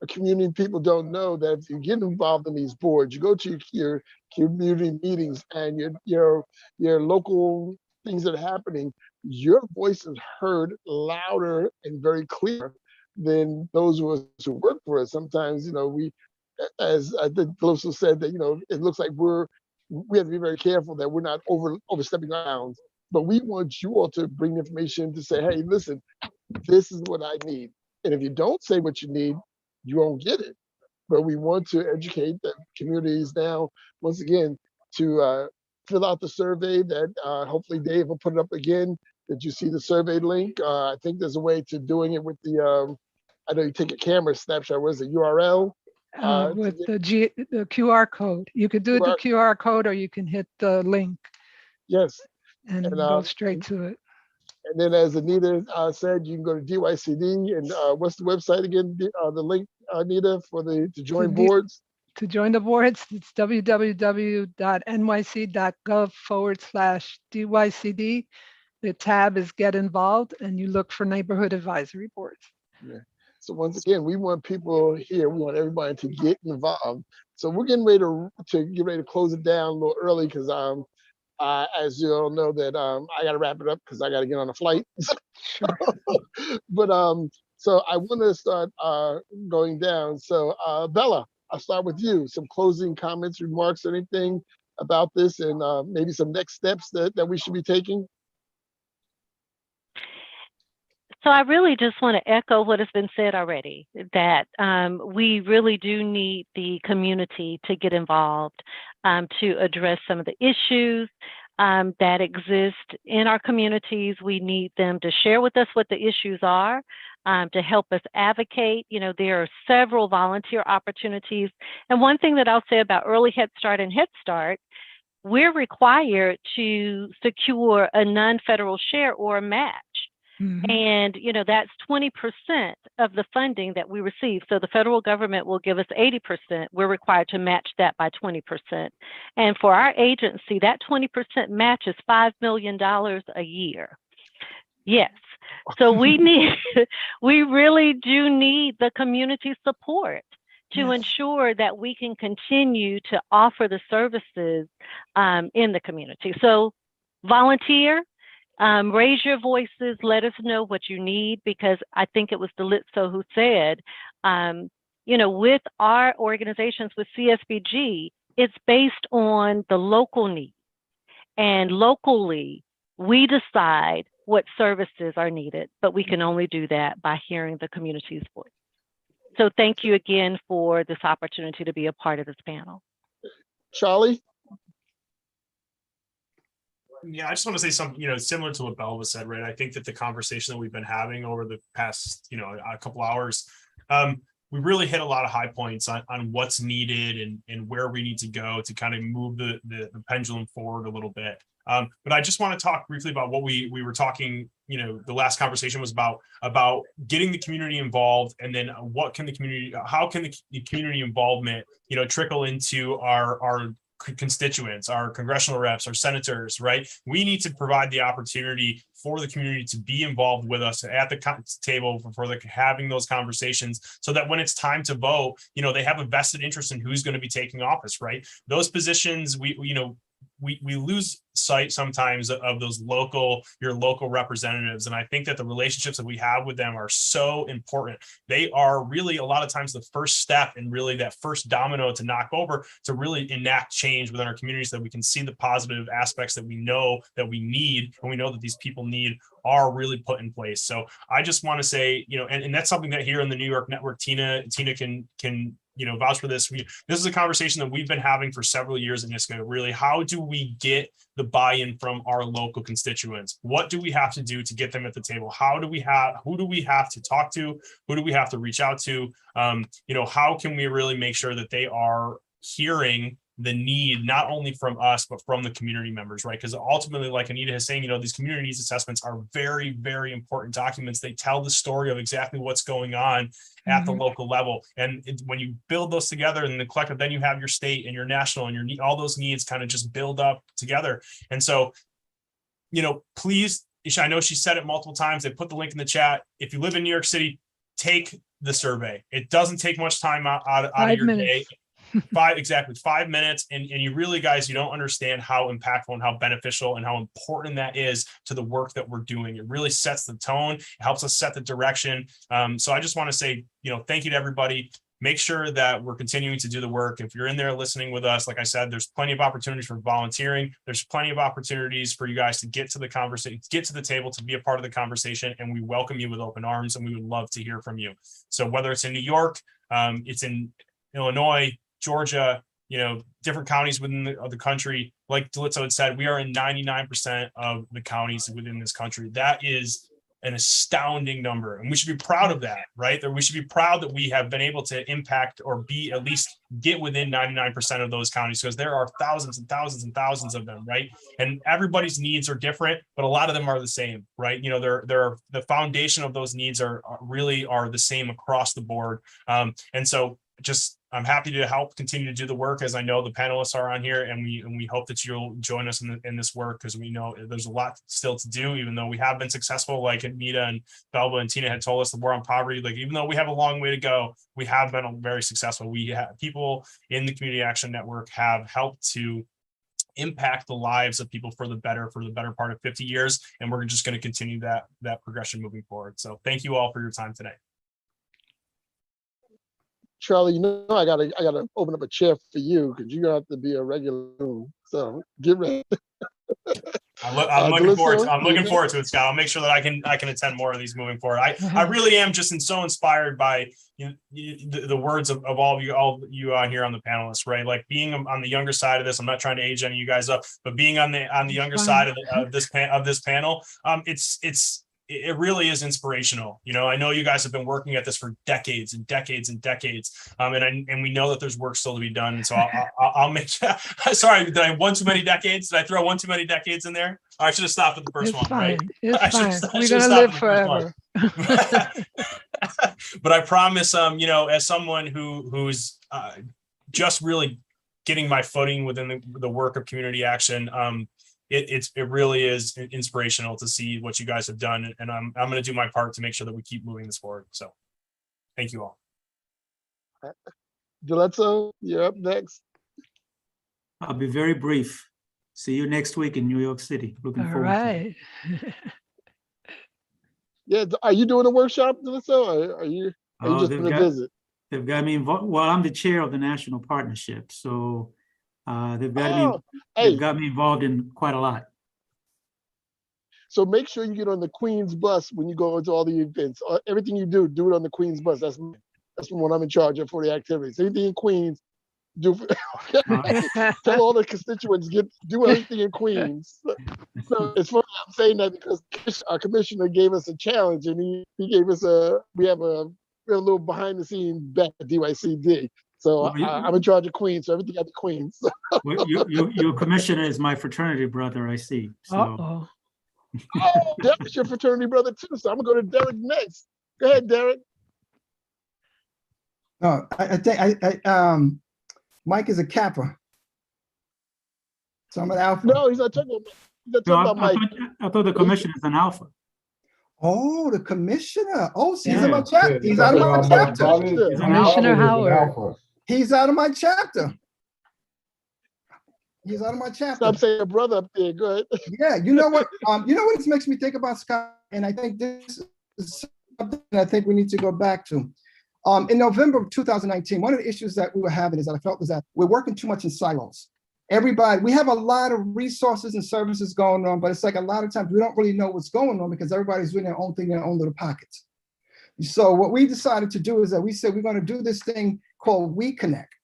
community people don't know that if you get involved in these boards, you go to your community meetings and your local things that are happening, your voice is heard louder and very clear than those of us who work for us. Sometimes, we, as I think Calypso said, that it looks like we have to be very careful that we're not overstepping our bounds. But we want you all to bring information to say, hey, listen, this is what I need. And if you don't say what you need, you won't get it. But we want to educate the communities now, once again, to fill out the survey that hopefully Dave will put it up again, that you see the survey link. I think there's a way to doing it with the, I know you take a camera snapshot. Where's the URL? With the QR code. You could do it the QR code, or you can hit the link. Yes. And go straight to it. And then, as Anita said, you can go to DYCD. And what's the website again? The link, Anita, for to join boards? To join the boards, it's www.nyc.gov/DYCD. The tab is Get Involved, and you look for neighborhood advisory boards. Yeah. So once again, we want people here. We want everybody to get involved. So we're getting ready to get ready to close it down a little early because as you all know that I got to wrap it up because I got to get on a flight. Sure. But so I want to start going down. So Bella, I'll start with you. Some closing comments, remarks, anything about this, and maybe some next steps that we should be taking. So I really just want to echo what has been said already, that we really do need the community to get involved to address some of the issues that exist in our communities. We need them to share with us what the issues are, to help us advocate. You know, there are several volunteer opportunities. And one thing that I'll say about Early Head Start and Head Start, we're required to secure a non-federal share or a match. Mm-hmm. And, you know, that's 20% of the funding that we receive. So the federal government will give us 80%. We're required to match that by 20%. And for our agency, that 20% match is $5 million a year. Yes. So we really do need the community support to ensure that we can continue to offer the services in the community. So volunteer. Raise your voices, let us know what you need, because I think it was Delitso who said, you know, with our organizations with CSBG, it's based on the local need. And locally, we decide what services are needed, but we can only do that by hearing the community's voice. So thank you again for this opportunity to be a part of this panel. Charlie? Yeah, I just want to say something, you know, similar to what Belva said, right? I think that the conversation that we've been having over the past, you know, a couple hours, we really hit a lot of high points on what's needed and where we need to go to kind of move the pendulum forward a little bit. But I just want to talk briefly about what we were talking, you know, the last conversation was about getting the community involved, and then what can the community, how can the community involvement, you know, trickle into our constituents, our congressional reps, our senators, right? We need to provide the opportunity for the community to be involved with us at the table for having those conversations, so that when it's time to vote, you know, they have a vested interest in who's going to be taking office, right? Those positions, we lose sight sometimes of those your local representatives. And I think that the relationships that we have with them are so important. They are really a lot of times the first step and really that first domino to knock over to really enact change within our communities, so that we can see the positive aspects that we know that we need, and we know that these people need, are really put in place. So I just want to say, you know, and that's something that here in the New York network, Tina can you know, vouch for this. This is a conversation that we've been having for several years in NYSCA. Really, how do we get the buy-in from our local constituents? What do we have to do to get them at the table? Who do we have to talk to? Who do we have to reach out to? You know, how can we really make sure that they are hearing the need, not only from us, but from the community members, right? Because ultimately, like Anita is saying, you know, these community needs assessments are very, very important documents. They tell the story of exactly what's going on at the local level. And when you build those together in the collective, then you have your state and your national and your all those needs kind of just build up together. And so, you know, please, I know she said it multiple times. They put the link in the chat. If you live in New York City, take the survey. It doesn't take much time out of your day. 5 minutes. And you really, guys, you don't understand how impactful and how beneficial and how important that is to the work that we're doing. It really sets the tone. It helps us set the direction. So I just want to say, you know, thank you to everybody. Make sure that we're continuing to do the work. If you're in there listening with us, like I said, there's plenty of opportunities for volunteering. There's plenty of opportunities for you guys to get to the conversation, get to the table, to be a part of the conversation. And we welcome you with open arms, and we would love to hear from you. So whether it's in New York, it's in Illinois, Georgia, you know, different counties within the country, like Delitso had said, we are in 99% of the counties within this country. That is an astounding number, and we should be proud of that, right? That we should be proud that we have been able to impact or be at least get within 99% of those counties, because there are thousands and thousands and thousands of them, right? And everybody's needs are different, but a lot of them are the same, right? You know, the foundation of those needs are really the same across the board. And so I'm happy to help continue to do the work, as I know the panelists are on here, and we hope that you'll join us in this work, because we know there's a lot still to do, even though we have been successful, like Anita and Belva and Tina had told us, the war on poverty, like even though we have a long way to go, we have been very successful. We have people in the Community Action Network have helped to impact the lives of people for the better part of 50 years. And we're just going to continue that progression moving forward. So thank you all for your time today. Charlie, you know, I gotta open up a chair for you, because you're gonna have to be a regular. So get ready. I'm looking forward to it, Scott. I'll make sure that I can attend more of these moving forward. I really am just so inspired by the words of all of you on here on the panelists, right? Like being on the younger side of this. I'm not trying to age any of you guys up, but being on the younger side of this panel, it really is inspirational. You know, I know you guys have been working at this for decades and decades and decades. And we know that there's work still to be done. And so I'll make sure. Sorry, did I one too many decades? Did I throw one too many decades in there? I should have stopped at the first one, fine. right? It's fine. We're going to live forever. But I promise, you know, as someone who's just really getting my footing within the work of community action, it really is inspirational to see what you guys have done, and I'm going to do my part to make sure that we keep moving this forward. So, thank you all. Deletso, you're up next. I'll be very brief. See you next week in New York City. Looking forward to it. Yeah, are you doing a workshop, Deletso? Or are you just going to visit? They've got me involved. Well, I'm the chair of the National Partnership, so. They've got me involved in quite a lot. So make sure you get on the Queens bus when you go into all the events. Everything you do it on the Queens bus. That's what I'm in charge of for the activities. Anything in Queens, do. Tell all the constituents do everything in Queens. So it's funny I'm saying that because our commissioner gave us a challenge, and he gave us we have a little behind the scenes bet at DYCD. So I'm in charge of Queens, so everything at the Queens. Well, your commissioner is my fraternity brother, I see. So. Oh, Derek's your fraternity brother too. So I'm gonna go to Derek next. Go ahead, Derek. No, I think Mike is a Kappa. So I'm an Alpha. No, he's not talking about Mike. I thought the commissioner is an Alpha. Oh, the commissioner. Oh, so he's in my chapter. He's out of my chapter. Commissioner Howard. He's out of my chapter. He's out of my chapter. Stop saying a brother up there. Go ahead. Yeah, you know what? You know what this makes me think about, Scott? And I think this is something I think we need to go back to. In November of 2019, one of the issues that we were having is that I felt was that we're working too much in silos. We have a lot of resources and services going on, but it's like a lot of times we don't really know what's going on because everybody's doing their own thing in their own little pockets. So what we decided to do is that we said we're going to do this thing called We Connect.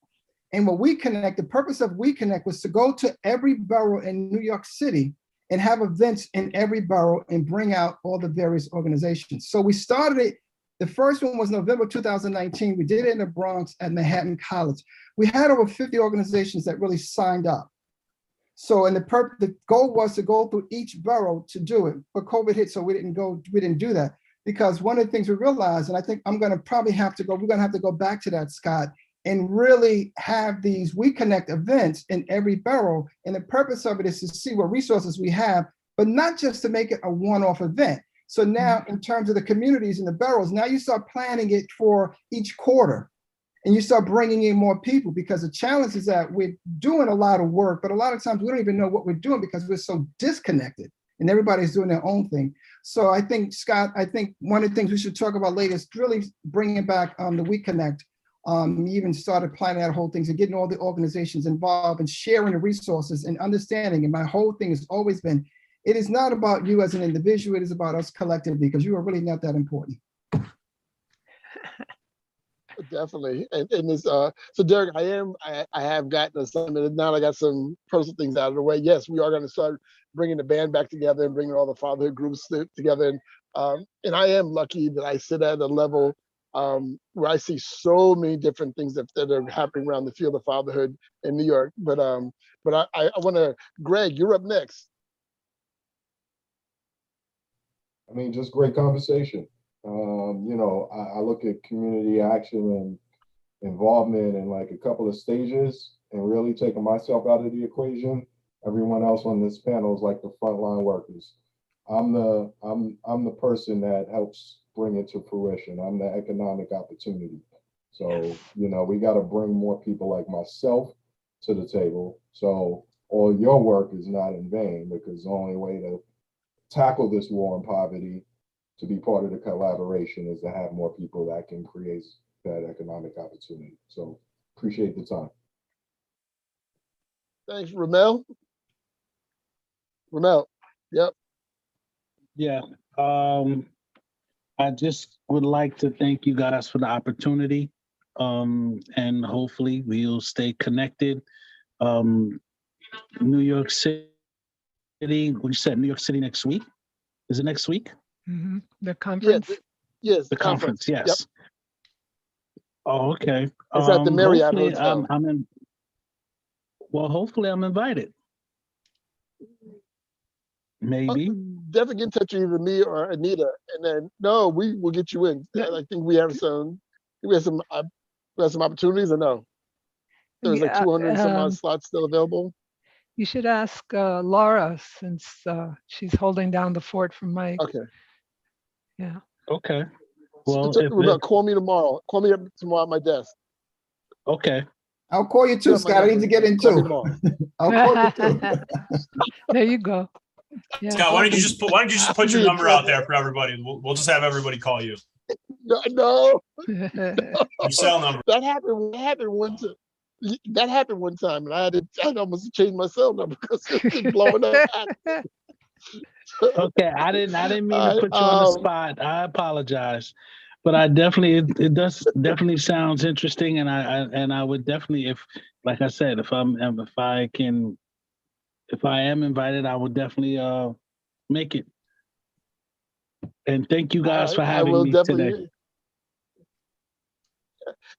And what We Connect, the purpose of We Connect was to go to every borough in New York City and have events in every borough and bring out all the various organizations. So we started it. The first one was November 2019. We did it in the Bronx at Manhattan College. We had over 50 organizations that really signed up. So, and the goal was to go through each borough to do it, but COVID hit, so we didn't do that. Because one of the things we realized, and I think we're going to have to go back to that, Scott, and really have these We Connect events in every borough. And the purpose of it is to see what resources we have, but not just to make it a one-off event. So now in terms of the communities and the boroughs, now you start planning it for each quarter and you start bringing in more people, because the challenge is that we're doing a lot of work, but a lot of times we don't even know what we're doing because we're so disconnected and everybody's doing their own thing. So I think, Scott, one of the things we should talk about later is really bringing back the We Connect. We even started planning out whole things and getting all the organizations involved and sharing the resources and understanding. And my whole thing has always been, it is not about you as an individual, it is about us collectively, because you are really not that important. Definitely. And this, so Derek, I have gotten assignment, and now I got some personal things out of the way. Yes, we are going to start bringing the band back together and bringing all the fatherhood groups together. And And I am lucky that I sit at a level where I see so many different things that are happening around the field of fatherhood in New York. But I want to, Greg, you're up next. I mean, just great conversation. You know, I look at community action and involvement in like a couple of stages, and really taking myself out of the equation. Everyone else on this panel is like the frontline workers. I'm the person that helps bring it to fruition. I'm the economic opportunity. So, you know, we got to bring more people like myself to the table. So all your work is not in vain, because the only way to tackle this war on poverty, to be part of the collaboration, is to have more people that can create that economic opportunity. So appreciate the time. Thanks, Ramel. Ramel, yep. Yeah. I just would like to thank you guys for the opportunity. And hopefully we'll stay connected. New York City, what you said, New York City next week? Is it next week? Mm-hmm. The conference? Yes, the conference, yes. Yep. Oh, okay. It's at the Marriott Hopefully Hotel. hopefully I'm invited. Maybe. Definitely get in touch with either me or Anita, and then we will get you in. I think we have some opportunities, or no? There's like 200 and some odd slots still available. You should ask Laura, since she's holding down the fort for Mike. Okay. Yeah. Okay. Well, call me tomorrow. Call me up tomorrow at my desk. Okay. I'll call you too, Scott. I need to get in too. I'll call you too. There you go. Yeah. Scott, why don't you just put your number out there for everybody? We'll just have everybody call you. No. Your cell number. That happened one time. That happened one time, and I had almost changed my cell number because it was blowing up. Okay, I didn't mean to put you on the spot. I apologize, but I definitely it does definitely sounds interesting, and I would definitely, if like I said, if I am invited, I would definitely make it. And thank you guys for having me today.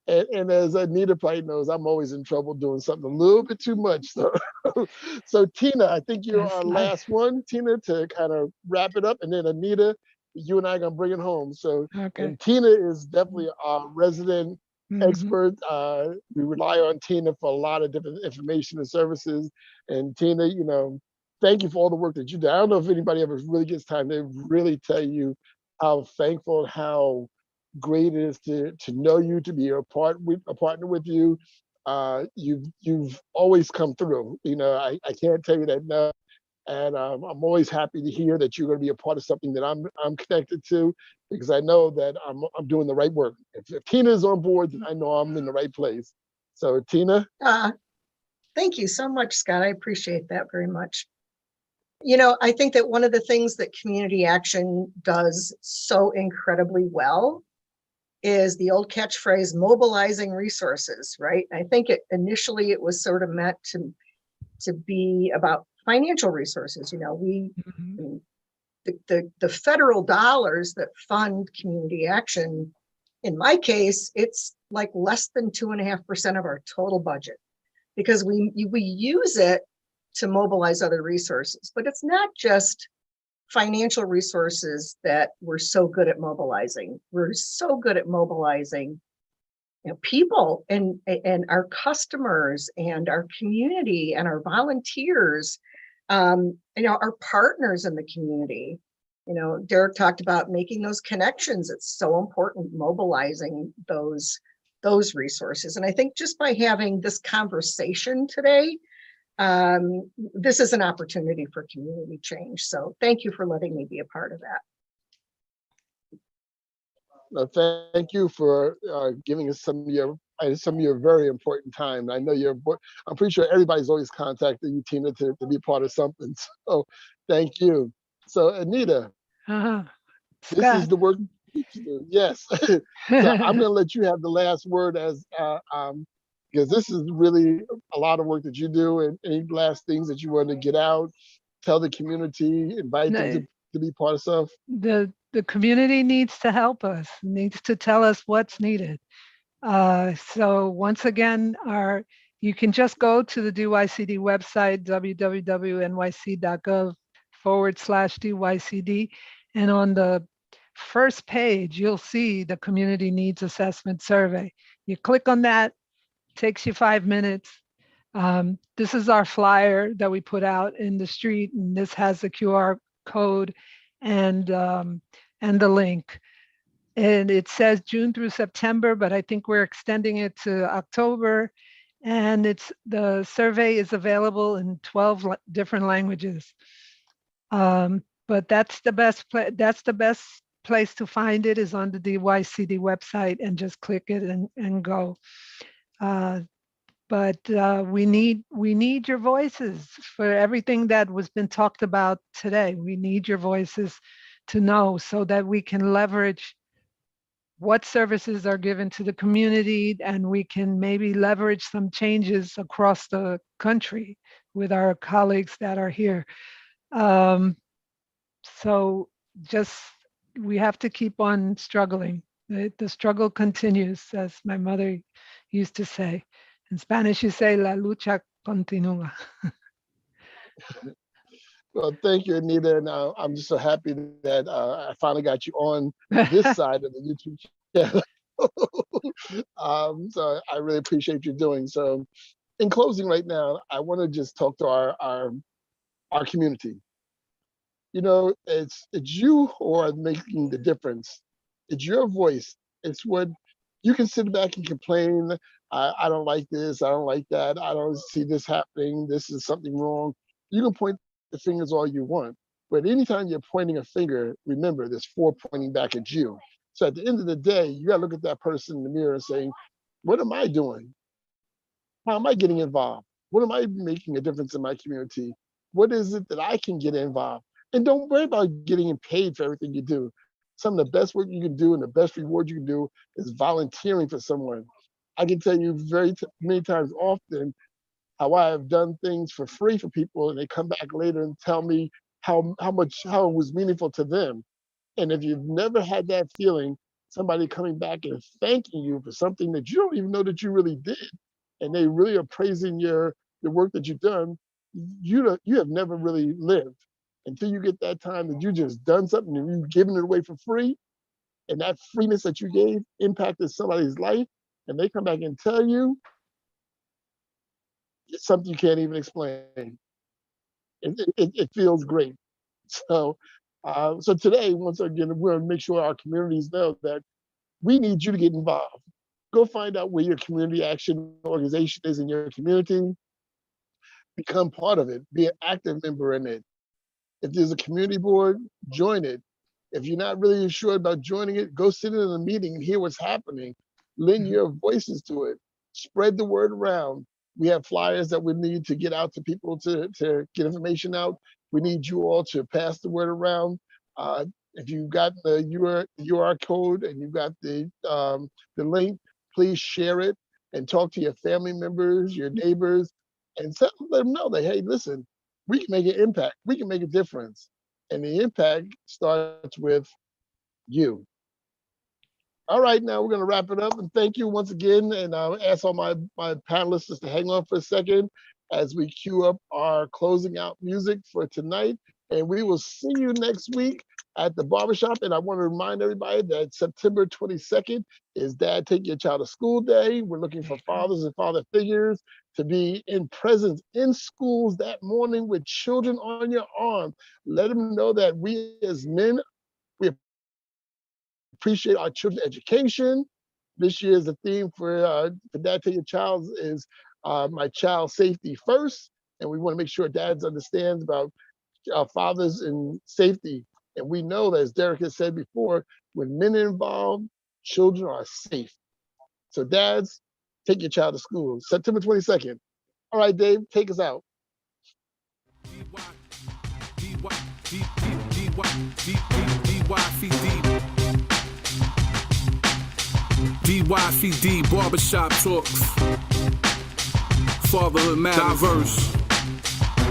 And as Anita probably knows, I'm always in trouble doing something a little bit too much. So Tina, I think you're our last one, Tina, to kind of wrap it up. And then Anita, you and I are going to bring it home. So, and Tina is definitely our resident expert. We rely on Tina for a lot of different information and services. And Tina, you know, thank you for all the work that you do. I don't know if anybody ever really gets time to really tell you how thankful, how great it is to know you, to be a partner with you. You've always come through. You know, I can't tell you that enough. And I'm always happy to hear that you're going to be a part of something that I'm connected to, because I know that I'm doing the right work. If Tina is on board, then I know I'm in the right place. So Tina. Thank you so much, Scott. I appreciate that very much. You know, I think that one of the things that community action does so incredibly well is the old catchphrase, mobilizing resources, right? I think initially it was sort of meant to be about financial resources. You know, the federal dollars that fund community action, in my case, it's like less than 2.5% of our total budget, because we use it to mobilize other resources. But it's not just financial resources that we're so good at mobilizing. We're so good at mobilizing, you know, people and our customers and our community and our volunteers, you know, our partners in the community. You know, Derek talked about making those connections. It's so important, mobilizing those resources. And I think just by having this conversation today, this is an opportunity for community change. So thank you for letting me be a part of that. No, thank you for giving us some of your very important time. I know I'm pretty sure everybody's always contacting you, Tina, to be part of something. So thank you. So Anita, this is the work you do. Yes. So I'm going to let you have the last word, as because this is really a lot of work that you do, and any last things that you want to get out, tell the community, invite them to be part of stuff. The the community needs to help us, needs to tell us what's needed. So once again, you can just go to the DYCD website, www.nyc.gov/DYCD. And on the first page, you'll see the Community Needs Assessment Survey. You click on that, takes you 5 minutes. This is our flyer that we put out in the street, and this has the QR code and the link. And it says June through September, but I think we're extending it to October. And the survey is available in 12 different languages. But that's the best place to find it, is on the DYCD website, and just click it and go. But we need your voices for everything that was been talked about today. We need your voices to know, so that we can leverage what services are given to the community, and we can maybe leverage some changes across the country with our colleagues that are here. So we have to keep on struggling. The struggle continues, as my mother used to say. In Spanish, you say, la lucha continúa. Well, thank you, Anita. And I'm just so happy that I finally got you on this side of the YouTube channel. So I really appreciate you doing. So in closing right now, I want to just talk to our community. You know, it's you who are making the difference. It's your voice. It's what you can sit back and complain. I don't like this. I don't like that. I don't see this happening. This is something wrong. You can point the fingers all you want, but anytime you're pointing a finger, remember there's 4 pointing back at you. So at the end of the day, you gotta look at that person in the mirror and say, what am I doing? How am I getting involved? What am I making a difference in my community? What is it that I can get involved? And don't worry about getting paid for everything you do. Some of the best work you can do and the best reward you can do is volunteering for someone. I can tell you many times often how I have done things for free for people, and they come back later and tell me how it was meaningful to them. And if you've never had that feeling, somebody coming back and thanking you for something that you don't even know that you really did, and they really are praising the work that you've done, you have never really lived until you get that time that you just done something and you've given it away for free, and that freeness that you gave impacted somebody's life, and they come back and tell you, it's something you can't even explain. It feels great. So today, once again, we're going to make sure our communities know that we need you to get involved. Go find out where your community action organization is in your community. Become part of it. Be an active member in it. If there's a community board, join it. If you're not really sure about joining it, go sit in a meeting and hear what's happening. Lend your voices to it. Spread the word around. We have flyers that we need to get out to people to get information out. We need you all to pass the word around. If you've got the UR code and you've got the link, please share it and talk to your family members, your neighbors, and let them know that, hey, listen, we can make an impact. We can make a difference. And the impact starts with you. All right, now we're going to wrap it up. And thank you once again. And I'll ask all my panelists just to hang on for a second as we cue up our closing out music for tonight. And we will see you next week at the Barbershop. And I want to remind everybody that September 22nd is Dad Take Your Child to School Day. We're looking for fathers and father figures to be in presence in schools that morning with children on your arm. Let them know that we as men, we appreciate our children's education. This year's the theme for Dad Take Your Child is my child safety first. And we want to make sure dads understand about fathers and safety. And we know that, as Derek has said before, when men are involved, children are safe. So dads, take your child to school. September 22nd. All right, Dave, take us out. DYCD Barbershop Talks. Fatherhood matters. Diverse.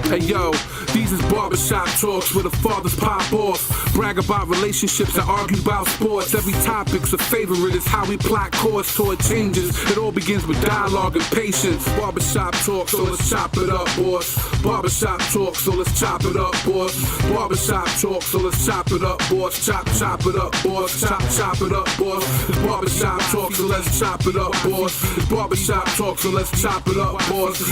Hey yo, these is Barbershop Talks where the fathers pop off. Brag about relationships and argue about sports. Every topic's a favorite, is how we plot course toward changes. It all begins with dialogue and patience. Barbershop talk, so let's chop it up, boys. Barbershop talk, so let's chop it up, boys. Barbershop talk, so let's chop it up, boys. Chop it up, boys. Chop it up, boys. It's barbershop talk, so let's chop it up, boys. It's barbershop talk, so let's chop it up, boys.